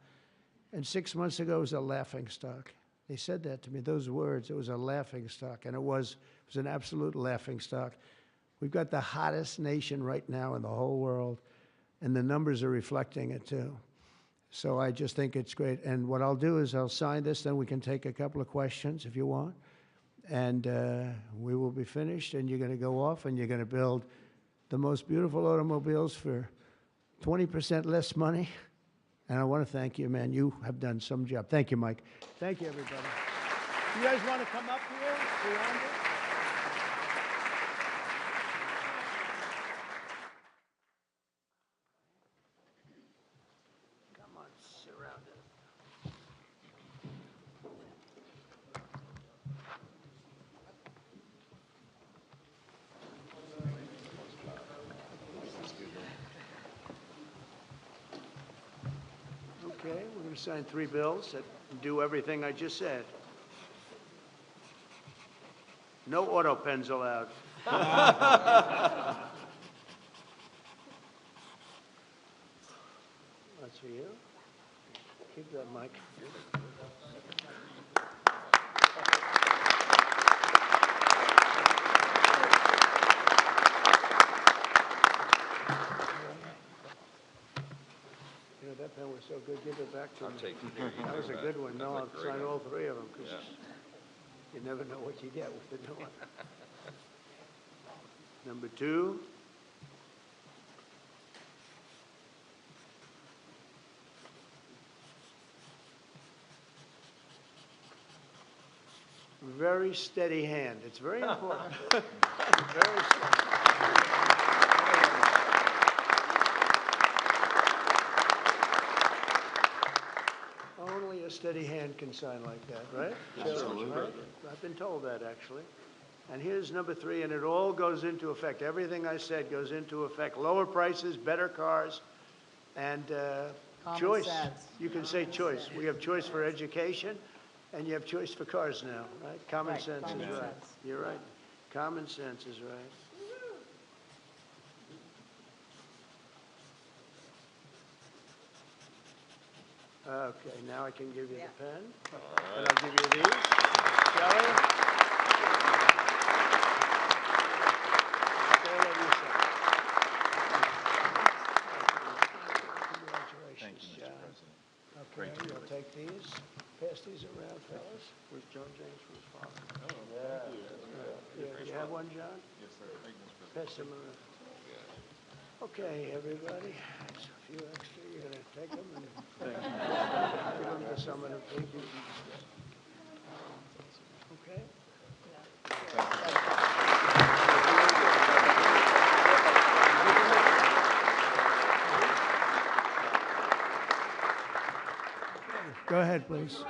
And 6 months ago, it was a laughingstock. They said that to me, those words. It was a laughingstock, and it was an absolute laughingstock. We've got the hottest nation right now in the whole world, and the numbers are reflecting it too. So I just think it's great. And what I'll do is I'll sign this, then we can take a couple of questions if you want. And we will be finished, and you're going to go off, and you're going to build the most beautiful automobiles for 20% less money. And I want to thank you, man. You have done some job. Thank you, Mike. Thank you, everybody. You guys want to come up here? Beyond it? Come on, surround it. Okay, we're going to sign 3 bills that do everything I just said. No auto pens allowed. That's for you. Keep that, Mike. You know, that pen was so good, give it back to me. That was a good one. No, I'll sign all 3 of them, because you never know what you get with the new one. Number 2. Very steady hand. It's very important. Very steady. Only a steady hand can sign like that, right? Absolutely. Right? I've been told that, actually. And here's number 3, and it all goes into effect. Everything I said goes into effect. Lower prices, better cars, and choice. Sense. You can say choice. We have choice for education, and you have choice for cars now, right? Common sense is right. You're right. Common sense is right. Okay, now I can give you the pen. And I'll give you these. Shelley? Congratulations, John. Okay, you'll take these. Pass these around, fellas. Where's John James from his father? Oh, yeah. You have one, John? Yes, sir. Pass them around. Okay, everybody. There's a few extra. You're going to take them and give them to some of the people. Okay? Go ahead, please.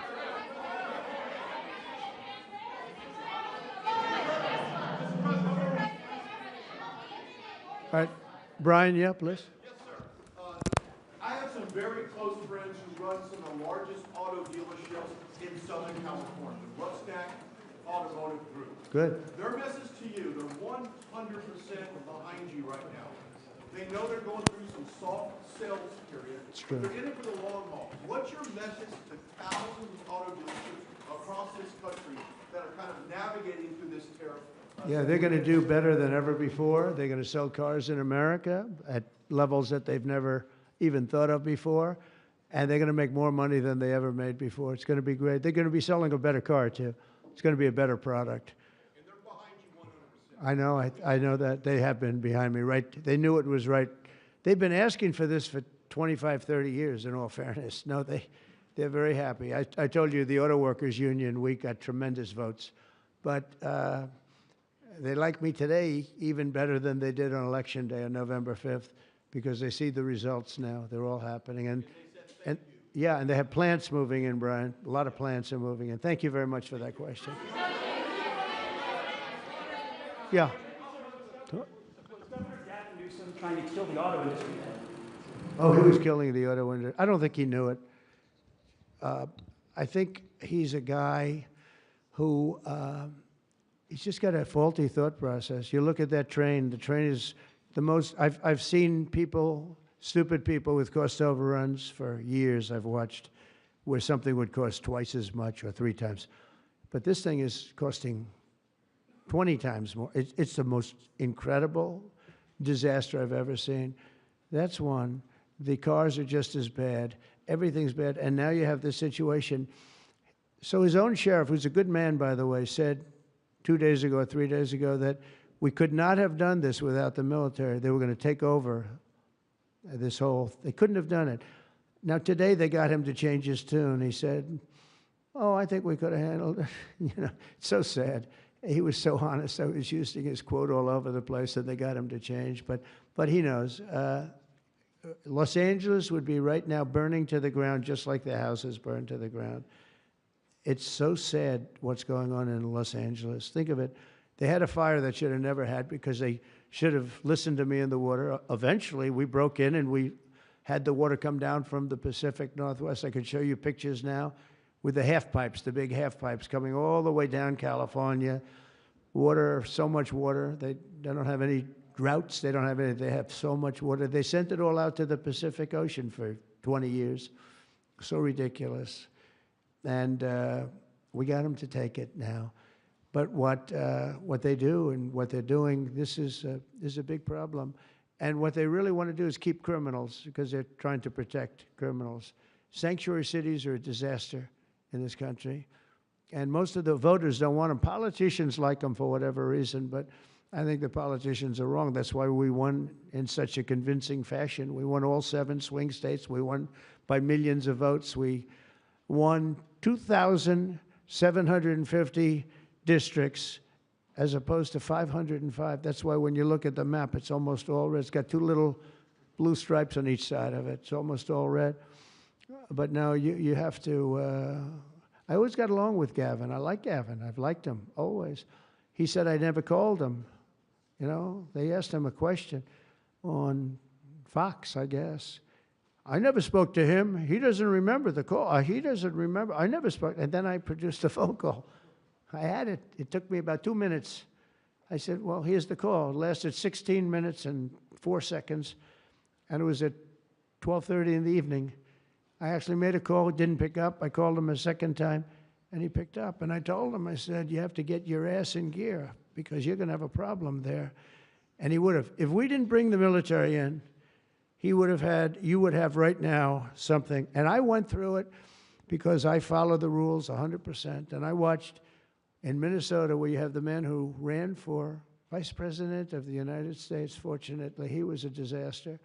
All right. Brian, yeah, please. Yes, sir. I have some very close friends who run some of the largest auto dealerships in Southern California, Rustack Automotive Group. Good. Their message to you, they're 100% behind you right now. They know they're going through some soft sales period. It's true. They're in it for the long haul. What's your message to thousands of auto dealerships across this country that are kind of navigating through this tariff? Yeah, they're going to do better than ever before. They're going to sell cars in America at levels that they've never even thought of before. And they're going to make more money than they ever made before. It's going to be great. They're going to be selling a better car, too. It's going to be a better product. And they're behind you 100%. I know. I know that. They have been behind me, right? They knew it was right. They've been asking for this for 25, 30 years, in all fairness. No, they're very happy. I told you the Auto Workers Union, we got tremendous votes. But they like me today even better than they did on Election Day on November 5th because they see the results now. They're all happening. And yeah, and they have plants moving in, Brian. A lot of plants are moving in. Thank you very much for that question. Yeah. Was Governor Gavin Newsom trying to kill the auto industry? Oh, he was killing the auto industry. I don't think he knew it. I think he's a guy who he's just got a faulty thought process. You look at that train. The train is the most. I've seen people, stupid people with cost overruns for years. I've watched where something would cost twice as much or 3 times, but this thing is costing 20 times more. It's the most incredible disaster I've ever seen. That's one. The cars are just as bad. Everything's bad. And now you have this situation. So his own sheriff, who's a good man, by the way, said 2 days ago or 3 days ago that we could not have done this without the military. They were going to take over this whole, they couldn't have done it. Now today they got him to change his tune. He said, oh, I think we could have handled it. You know, it's so sad. He was so honest. I was using his quote all over the place, and they got him to change. But he knows. Los Angeles would be right now burning to the ground, just like the houses burned to the ground. It's so sad what's going on in Los Angeles. Think of it. They had a fire that should have never had because they should have listened to me in the water. Eventually, we broke in and we had the water come down from the Pacific Northwest. I could show you pictures now with the half pipes, the big half pipes coming all the way down California. Water, so much water. They don't have any droughts. They don't have any. They have so much water. They sent it all out to the Pacific Ocean for 20 years. So ridiculous. And we got them to take it now. But what they do and what they're doing, this is a big problem. And what they really want to do is keep criminals because they're trying to protect criminals. Sanctuary cities are a disaster in this country. And most of the voters don't want them. Politicians like them for whatever reason, but I think the politicians are wrong. That's why we won in such a convincing fashion. We won all 7 swing states. We won by millions of votes. We won 2,750 districts as opposed to 505. That's why when you look at the map, it's almost all red. It's got 2 little blue stripes on each side of it. It's almost all red. But now you have to, I always got along with Gavin. I like Gavin. I've liked him, always. He said I never called him. You know, they asked him a question on Fox, I guess. I never spoke to him. He doesn't remember the call. He doesn't remember. I never spoke. And then I produced a phone call. I had it. It took me about 2 minutes. I said, well, here's the call. It lasted 16 minutes and 4 seconds. And it was at 12:30 in the evening. I actually made a call, didn't pick up. I called him a second time, and he picked up. And I told him, I said, you have to get your ass in gear because you're going to have a problem there. And he would have. If we didn't bring the military in, he would have had, you would have right now something. And I went through it because I follow the rules 100%. And I watched in Minnesota where you have the man who ran for vice president of the United States. Fortunately, he was a disaster.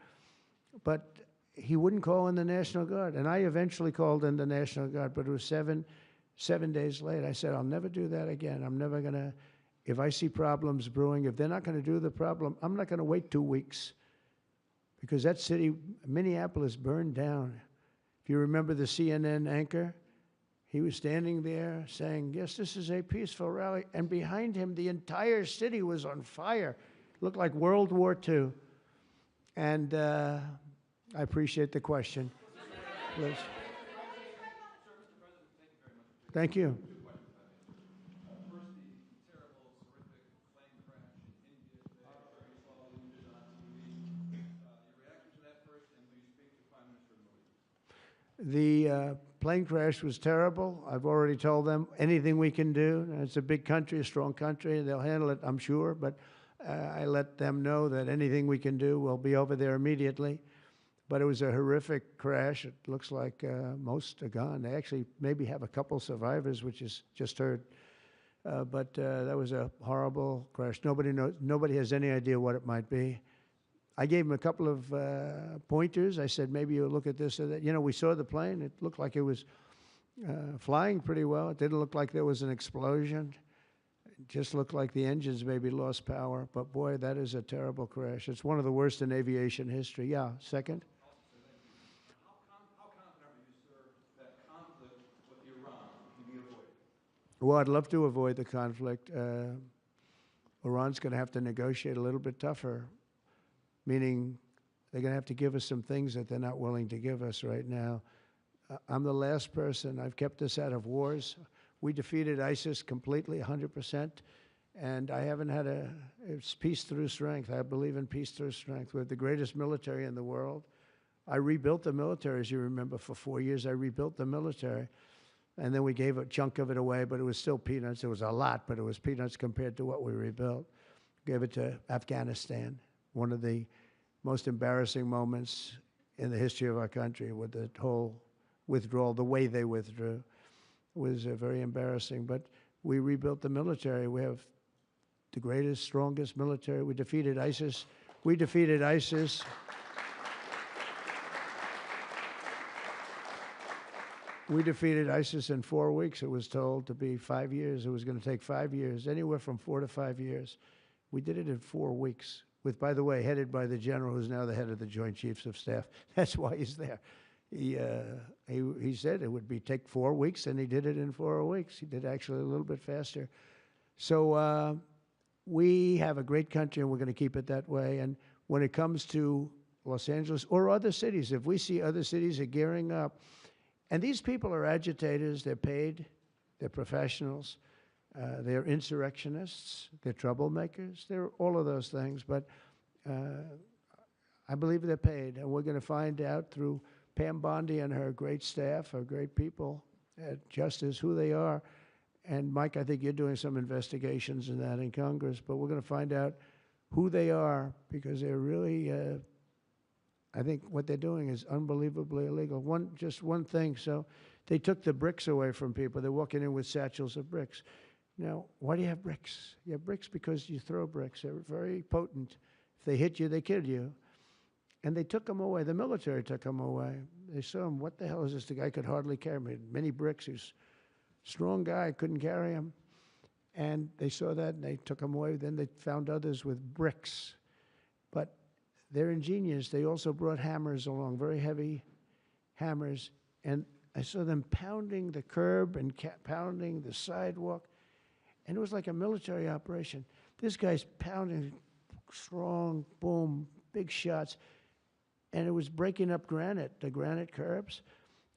But he wouldn't call in the National Guard. And I eventually called in the National Guard, but it was seven days late. I said, I'll never do that again. I'm never going to, if I see problems brewing, if they're not going to do the problem, I'm not going to wait 2 weeks. Because that city, Minneapolis, burned down. If you remember the CNN anchor, he was standing there saying, yes, this is a peaceful rally. And behind him, the entire city was on fire. It looked like World War II. And I appreciate the question. Please. Thank you. The plane crash was terrible. I've already told them anything we can do. It's a big country, a strong country, and they'll handle it, I'm sure. But I let them know that anything we can do, we'll be over there immediately. But it was a horrific crash. It looks like most are gone. They actually maybe have a couple survivors, which is just heard. But that was a horrible crash. Nobody has any idea what it might be. I gave him a couple of pointers. I said, maybe you'll look at this or that. You know, we saw the plane. It looked like it was flying pretty well. It didn't look like there was an explosion. It just looked like the engines maybe lost power. But boy, that is a terrible crash. It's one of the worst in aviation history. Yeah, second. How confident are you, sir, that conflict with Iran can be avoided? Well, I'd love to avoid the conflict. Iran's going to have to negotiate a little bit tougher, meaning they're going to have to give us some things that they're not willing to give us right now. I'm the last person. I've kept us out of wars. We defeated ISIS completely, 100%, and I haven't had it's peace through strength. I believe in peace through strength. We have the greatest military in the world. I rebuilt the military, as you remember, for 4 years. I rebuilt the military, and then we gave a chunk of it away, but it was still peanuts. It was a lot, but it was peanuts compared to what we rebuilt. Gave it to Afghanistan, one of the most embarrassing moments in the history of our country with the whole withdrawal, the way they withdrew was very embarrassing. But we rebuilt the military. We have the greatest, strongest military. We defeated ISIS. We defeated ISIS. We defeated ISIS in 4 weeks. It was told to be 5 years. It was going to take 5 years, anywhere from 4 to 5 years. We did it in 4 weeks. With, by the way, headed by the general who's now the head of the Joint Chiefs of Staff. That's why he's there. He said it would take 4 weeks, and he did it in 4 weeks. He did actually a little bit faster. So we have a great country, and we're going to keep it that way. And when it comes to Los Angeles or other cities, if we see other cities are gearing up, and these people are agitators, they're paid, they're professionals, they're insurrectionists, they're troublemakers, they're all of those things. But I believe they're paid, and we're going to find out through Pam Bondi and her great staff, her great people at Justice, who they are. And Mike, I think you're doing some investigations in that in Congress, but we're going to find out who they are, because they're really, I think what they're doing is unbelievably illegal. Just one thing, so they took the bricks away from people. They're walking in with satchels of bricks. Now, why do you have bricks? You have bricks because you throw bricks. They're very potent. If they hit you, they kill you. And they took them away. The military took them away. They saw him. What the hell is this? The guy could hardly carry him. He had many bricks. He's a strong guy, couldn't carry him. And they saw that, and they took him away. Then they found others with bricks. But they're ingenious. They also brought hammers along, very heavy hammers. And I saw them pounding the curb and pounding the sidewalk. And it was like a military operation. This guy's pounding strong, boom, big shots. And it was breaking up granite, the granite curbs.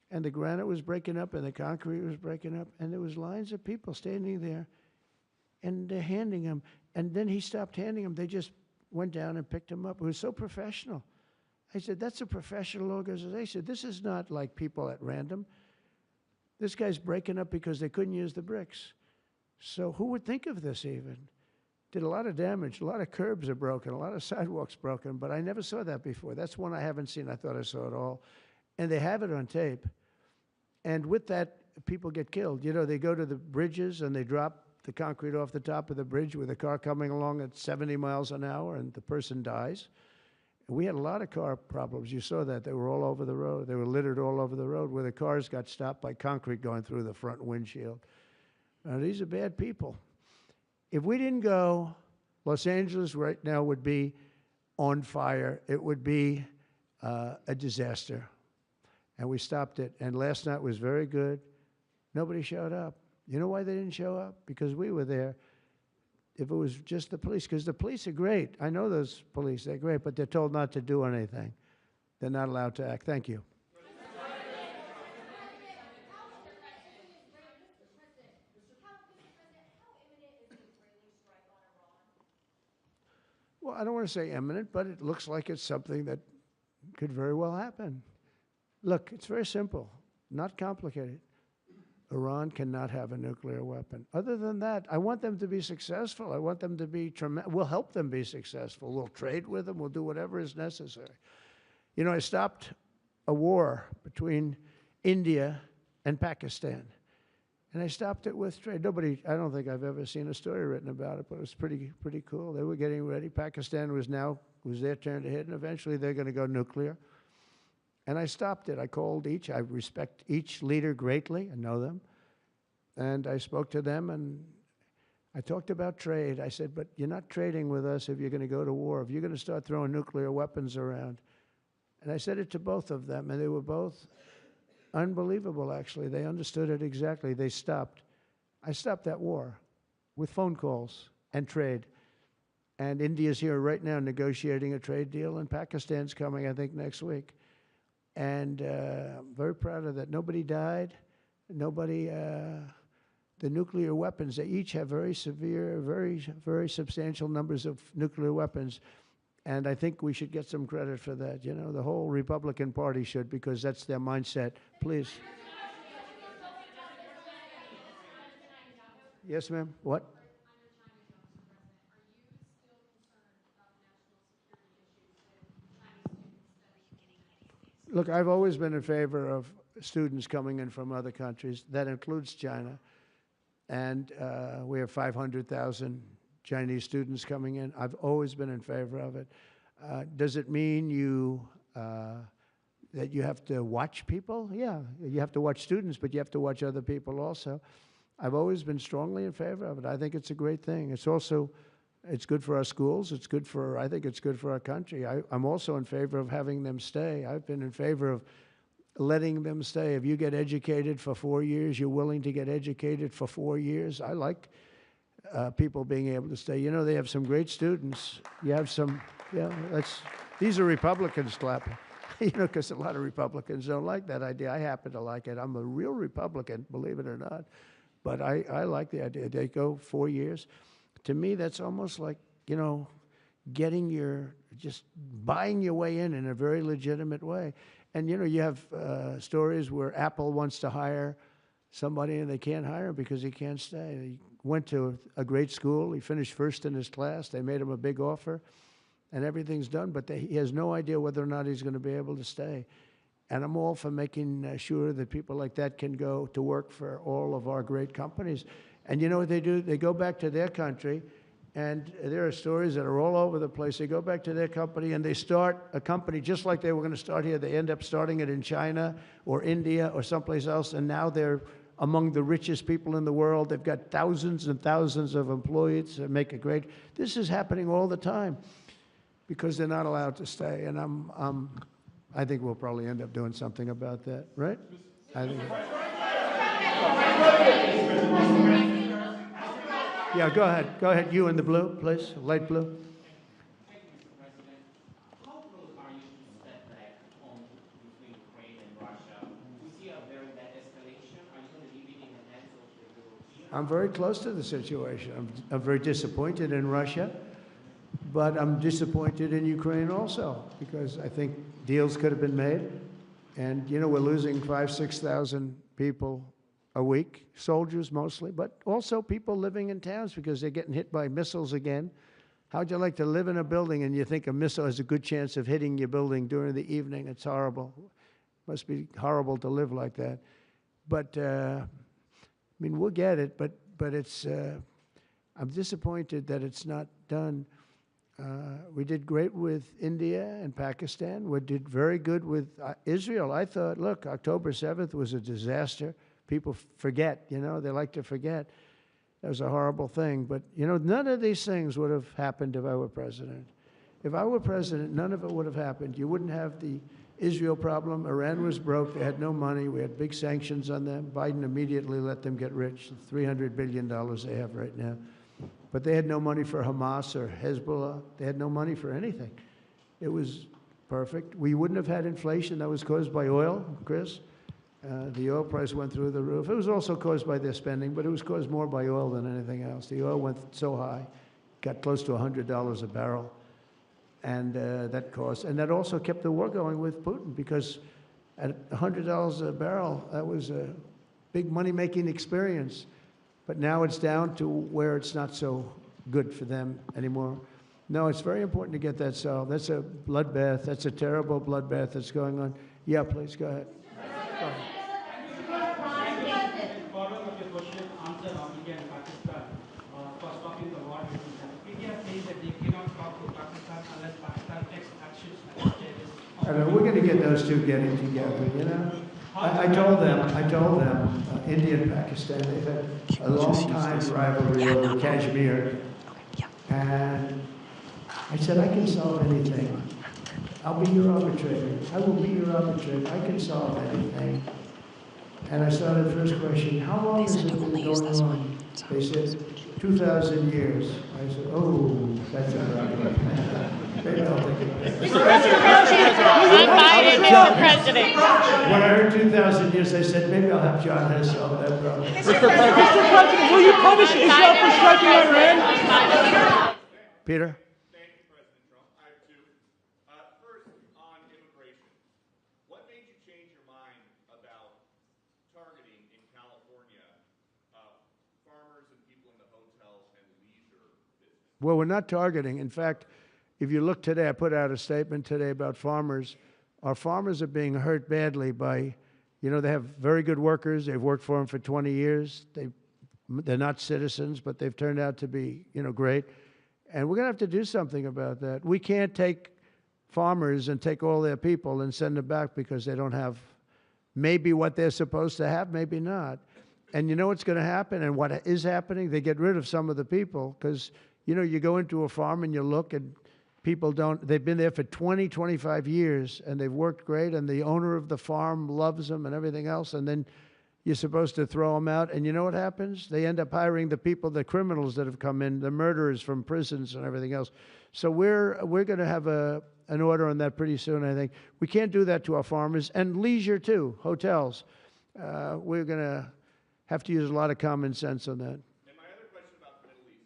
And the granite was breaking up, and the concrete was breaking up. And there was lines of people standing there, and they're handing him. And then he stopped handing them. They just went down and picked him up. It was so professional. I said, that's a professional organization. This is not like people at random. This guy's breaking up because they couldn't use the bricks. So who would think of this even? Did a lot of damage. A lot of curbs are broken. A lot of sidewalks broken. But I never saw that before. That's one I haven't seen. I thought I saw it all. And they have it on tape. And with that, people get killed. You know, they go to the bridges and they drop the concrete off the top of the bridge with a car coming along at 70 miles an hour, and the person dies. And we had a lot of car problems. You saw that. They were all over the road. They were littered all over the road where the cars got stopped by concrete going through the front windshield. Now, these are bad people. If we didn't go, Los Angeles right now would be on fire. It would be a disaster. And we stopped it. And last night was very good. Nobody showed up. You know why they didn't show up? Because we were there. If it was just the police, because the police are great. I know those police, they're great, but they're told not to do anything. They're not allowed to act. Thank you. Well, I don't want to say imminent, but it looks like it's something that could very well happen. Look, it's very simple. Not complicated. Iran cannot have a nuclear weapon. Other than that, I want them to be successful. I want them to be tremendous. We'll help them be successful. We'll trade with them. We'll do whatever is necessary. You know, I stopped a war between India and Pakistan. And I stopped it with trade. Nobody, I don't think I've ever seen a story written about it, but it was pretty cool. They were getting ready. Pakistan was their turn to hit, and eventually they're going to go nuclear. And I stopped it. I called each. I respect each leader greatly. I know them. And I spoke to them, and I talked about trade. I said, but you're not trading with us if you're going to go to war, if you're going to start throwing nuclear weapons around. And I said it to both of them, and they were both unbelievable, actually. They understood it exactly. They stopped. I stopped that war with phone calls and trade. And India's here right now negotiating a trade deal, and Pakistan's coming, I think, next week. And I'm very proud of that. Nobody died. Nobody, the nuclear weapons, they each have very severe, very substantial numbers of nuclear weapons. And I think we should get some credit for that. You know, the whole Republican Party should, because that's their mindset. Please. Yes, ma'am. What? Look, I've always been in favor of students coming in from other countries. That includes China. And we have 500,000 Chinese students coming in. I've always been in favor of it. Does it mean that you have to watch people? Yeah, you have to watch students, but you have to watch other people also. I've always been strongly in favor of it. I think it's a great thing. It's also, it's good for our schools. It's good for, I think it's good for our country. I'm also in favor of having them stay. I've been in favor of letting them stay. If you get educated for 4 years, you're willing to get educated for 4 years. I like people being able to stay. You know, they have some great students. You have some, yeah, these are Republicans clapping, you know, because a lot of Republicans don't like that idea. I happen to like it. I'm a real Republican, believe it or not. But I like the idea. They go 4 years. To me, that's almost like, you know, just buying your way in a very legitimate way. And, you know, you have stories where Apple wants to hire somebody and they can't hire him because he can't stay. He went to a great school. He finished first in his class. They made him a big offer, and everything's done. But he has no idea whether or not he's going to be able to stay. And I'm all for making sure that people like that can go to work for all of our great companies. And you know what they do? They go back to their country, and there are stories that are all over the place. They go back to their company, and they start a company just like they were going to start here. They end up starting it in China or India or someplace else, and now they're among the richest people in the world. They've got thousands and thousands of employees that make it great. This is happening all the time because they're not allowed to stay. And I think we'll probably end up doing something about that, right? I think. Yeah, go ahead. Go ahead. You in the blue, please. Light blue. Thank you, Mr. President. How close are you to step back on between Ukraine and Russia? We see a very bad escalation. Are you going to leave it in the hands of the Europeans? I'm very close to the situation. I'm very disappointed in Russia, but I'm disappointed in Ukraine also because I think deals could have been made. And, you know, we're losing 5,000, 6,000 people a week, soldiers mostly, but also people living in towns because they're getting hit by missiles again. How'd you like to live in a building and you think a missile has a good chance of hitting your building during the evening? It's horrible. Must be horrible to live like that. But, I mean, we'll get it, but it's, I'm disappointed that it's not done. We did great with India and Pakistan. We did very good with Israel. I thought, look, October 7th was a disaster. People forget, you know, they like to forget. That was a horrible thing. But, you know, none of these things would have happened if I were president. If I were president, none of it would have happened. You wouldn't have the Israel problem. Iran was broke. They had no money. We had big sanctions on them. Biden immediately let them get rich, $300 billion they have right now. But they had no money for Hamas or Hezbollah. They had no money for anything. It was perfect. We wouldn't have had inflation that was caused by oil, Chris. The oil price went through the roof. It was also caused by their spending, but it was caused more by oil than anything else. The oil went so high, got close to $100 a barrel, and that also kept the war going with Putin because at $100 a barrel, that was a big money-making experience. But now it's down to where it's not so good for them anymore. No, it's very important to get that solved. That's a bloodbath. That's a terrible bloodbath that's going on. Yeah, please, go ahead. Go ahead. Following up your question, answer on India and Pakistan for stopping the war between them. India says that they cannot talk to Pakistan unless Pakistan takes actions against terrorists. We're going to get those two getting together, you know. I told them, India and Pakistan, they've had a long time rivalry over Kashmir. And I said, I can solve anything. I'll be your arbitrator. I will be your arbitrator. I can solve anything. And I started first question, how long has it been going on? They said, 2,000 years. I said, oh, that's a right. Maybe I'll think about it. Mr. President, I'm buying Mr. President. When I heard 2,000 years, I said, maybe I'll have John Hess solve that problem. Mr. President, will you punish Israel for striking Iran? Peter? Thank you, President Trump. I have two. First, on immigration. What made you change your mind about targeting in California farmers and people in the hotels and leisure business? Well, we're not targeting. In fact, if you look today, I put out a statement today about farmers. Our farmers are being hurt badly by, you know, they have very good workers. They've worked for them for 20 years. They're not citizens, but they've turned out to be, you know, great. And we're going to have to do something about that. We can't take farmers and take all their people and send them back because they don't have maybe what they're supposed to have, maybe not. And you know what's going to happen and what is happening? They get rid of some of the people because, you know, you go into a farm and you look and people don't, they've been there for 20, 25 years and they've worked great and the owner of the farm loves them and everything else, and then you're supposed to throw them out, and you know what happens? They end up hiring the people, the criminals that have come in, the murderers from prisons and everything else. So we're going to have an order on that pretty soon, I think. We can't do that to our farmers, and leisure too, hotels. We're going to have to use a lot of common sense on that. And my other question about the Middle East.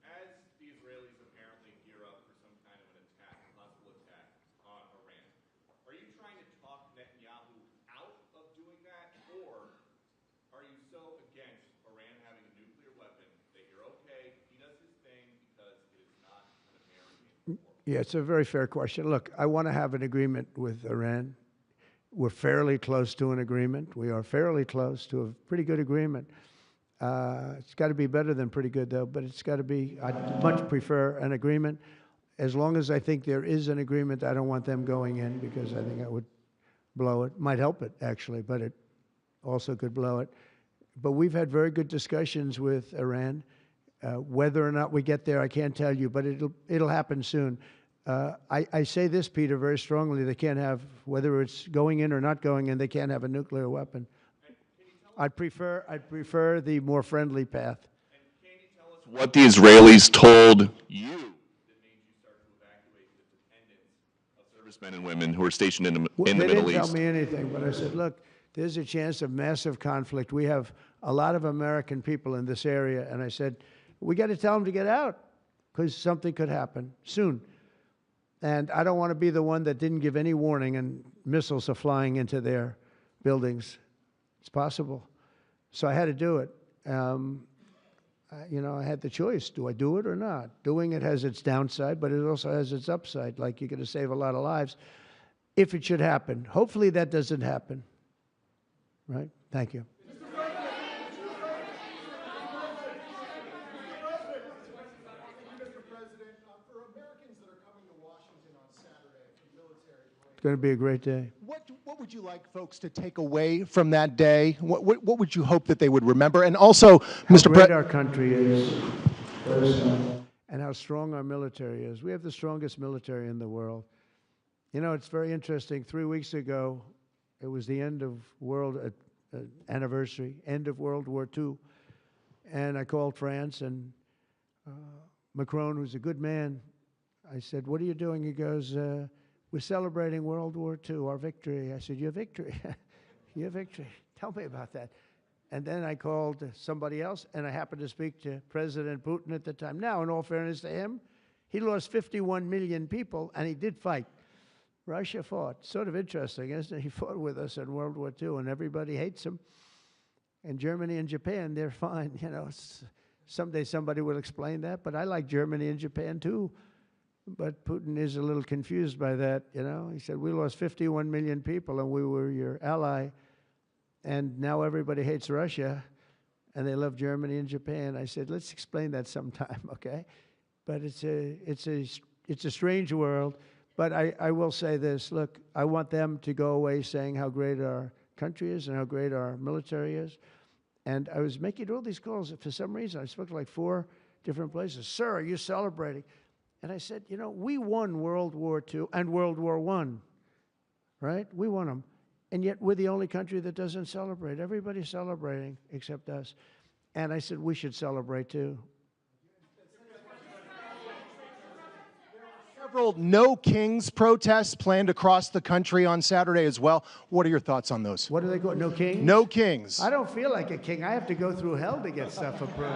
As the Israelis apparently gear up for some kind of an attack, a possible attack on Iran, are you trying to talk Netanyahu out of doing that, or are you so against Iran having a nuclear weapon that you're okay, he does his thing because it is not an American war? Yeah, it's a very fair question. Look, I want to have an agreement with Iran. We're fairly close to an agreement. We are fairly close to a pretty good agreement. It's got to be better than pretty good, though, but it's got to be, I'd much prefer an agreement. As long as I think there is an agreement, I don't want them going in because I think I would blow it. Might help it, actually, but it also could blow it. But we've had very good discussions with Iran. Whether or not we get there, I can't tell you, but it'll happen soon. I say this, Peter, very strongly. They can't have, whether it's going in or not going in, they can't have a nuclear weapon. I'd prefer the more friendly path. And can you tell us what the Israelis told you that made you start to evacuate the dependents of servicemen and women who are stationed in the Middle East? They didn't tell me anything, but I said, look, there's a chance of massive conflict. We have a lot of American people in this area, and I said, we got to tell them to get out because something could happen soon. And I don't want to be the one that didn't give any warning and missiles are flying into their buildings. It's possible. So I had to do it. You know, I had the choice. Do I do it or not? Doing it has its downside, but it also has its upside. Like, you're going to save a lot of lives if it should happen. Hopefully that doesn't happen. Right? Thank you. It's going to be a great day. What would you like folks to take away from that day? What would you hope that they would remember? And also, Mr. President, our country is, and how strong our military is. We have the strongest military in the world. You know, it's very interesting. 3 weeks ago, it was the end of world anniversary, end of World War II, and I called France, and Macron, who's a good man, I said, "What are you doing?" He goes, "We're celebrating World War II, our victory." I said, "Your victory? Your victory? Tell me about that." And then I called somebody else, and I happened to speak to President Putin at the time. Now, in all fairness to him, he lost 51 million people, and he did fight. Russia fought. Sort of interesting, isn't it? He fought with us in World War II, and everybody hates him. And Germany and Japan, they're fine. You know, someday somebody will explain that, but I like Germany and Japan too. But Putin is a little confused by that, you know. He said, we lost 51 million people and we were your ally, and now everybody hates Russia and they love Germany and Japan. I said, let's explain that sometime, okay? But it's a strange world. But I will say this, look, I want them to go away saying how great our country is and how great our military is. And I was making all these calls. For some reason, I spoke to like 4 different places. Sir, are you celebrating? And I said, you know, we won World War II and World War I, right? We won them. And yet we're the only country that doesn't celebrate. Everybody's celebrating except us. And I said, we should celebrate too. Several No Kings protests planned across the country on Saturday as well. What are your thoughts on those? What do they call No Kings? No Kings. I don't feel like a king. I have to go through hell to get stuff approved.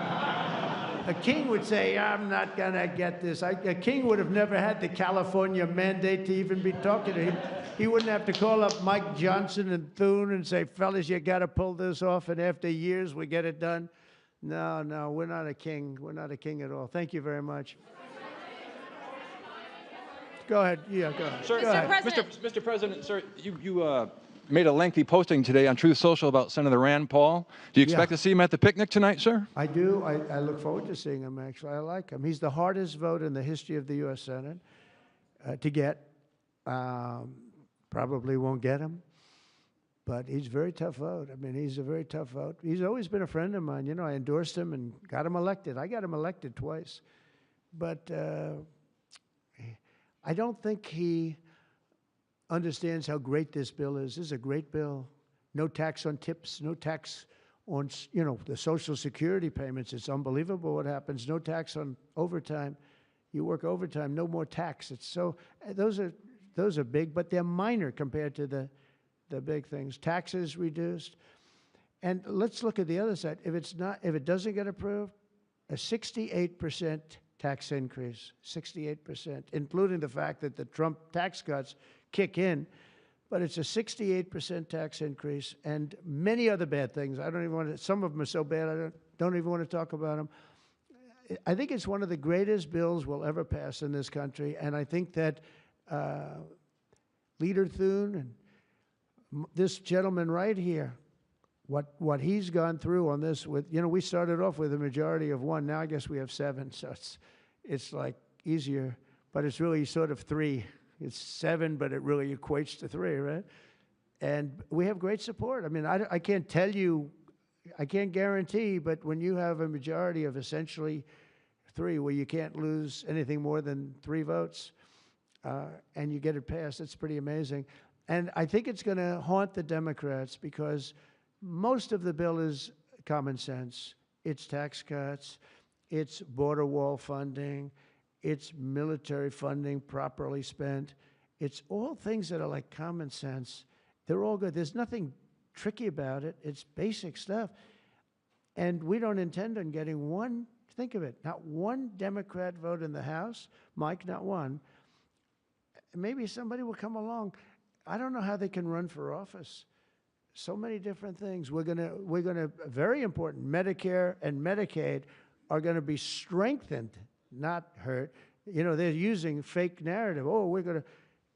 A king would say, I'm not going to get this. A king would have never had the California mandate to even be talking to him. He wouldn't have to call up Mike Johnson and Thune and say, fellas, you got to pull this off, and after years we get it done. No, we're not a king. We're not a king at all. Thank you very much. Go ahead. Yeah, go ahead. Sir, go ahead. Mr. President, sir, you made a lengthy posting today on Truth Social about Senator Rand Paul. Do you expect to see him at the picnic tonight, sir? I do. I look forward to seeing him, actually. I like him. He's the hardest vote in the history of the U.S. Senate to get. Probably won't get him, but he's a very tough vote. I mean, he's a very tough vote. He's always been a friend of mine. You know, I endorsed him and got him elected. I got him elected twice. But I don't think he understands how great this bill is. This is a great bill. No tax on tips, no tax on, you know, the Social Security payments. It's unbelievable what happens. No tax on overtime. You work overtime, no more tax. It's so, those are big, but they're minor compared to the big things. Taxes reduced. And let's look at the other side. If it doesn't get approved, a 68% tax increase, 68%, including the fact that the Trump tax cuts kick in, but it's a 68% tax increase and many other bad things. I don't even want to, some of them are so bad I don't even want to talk about them. I think it's one of the greatest bills we'll ever pass in this country, and I think that Leader Thune and this gentleman right here, what he's gone through on this with, you know, we started off with a majority of 1, now I guess we have 7, so it's like easier, but it's really sort of 3. It's 7, but it really equates to 3, right? And we have great support. I mean, I can't tell you, I can't guarantee, but when you have a majority of essentially 3, where you can't lose anything more than 3 votes, and you get it passed, it's pretty amazing. And I think it's going to haunt the Democrats because most of the bill is common sense. It's tax cuts, it's border wall funding, it's military funding properly spent. It's all things that are like common sense. They're all good. There's nothing tricky about it. It's basic stuff. And we don't intend on getting one, think of it, not one Democrat vote in the House. Mike, not one. Maybe somebody will come along. I don't know how they can run for office. So many different things. We're gonna very important, Medicare and Medicaid are gonna be strengthened, not hurt. You know, they're using fake narrative. Oh,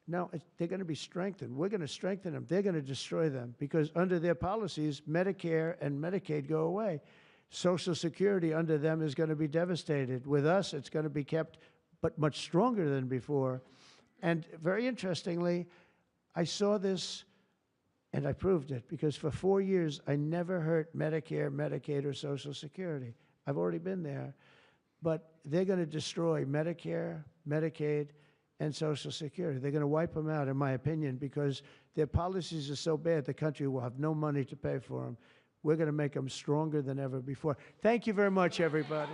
no, they're gonna be strengthened. We're gonna strengthen them. They're gonna destroy them because under their policies, Medicare and Medicaid go away. Social Security under them is gonna be devastated. With us, it's gonna be kept, but much stronger than before. And very interestingly, I saw this and I proved it because for 4 years, I never hurt Medicare, Medicaid, or Social Security. I've already been there. But they're going to destroy Medicare, Medicaid, and Social Security. They're going to wipe them out, in my opinion, because their policies are so bad, the country will have no money to pay for them. We're going to make them stronger than ever before. Thank you very much, everybody.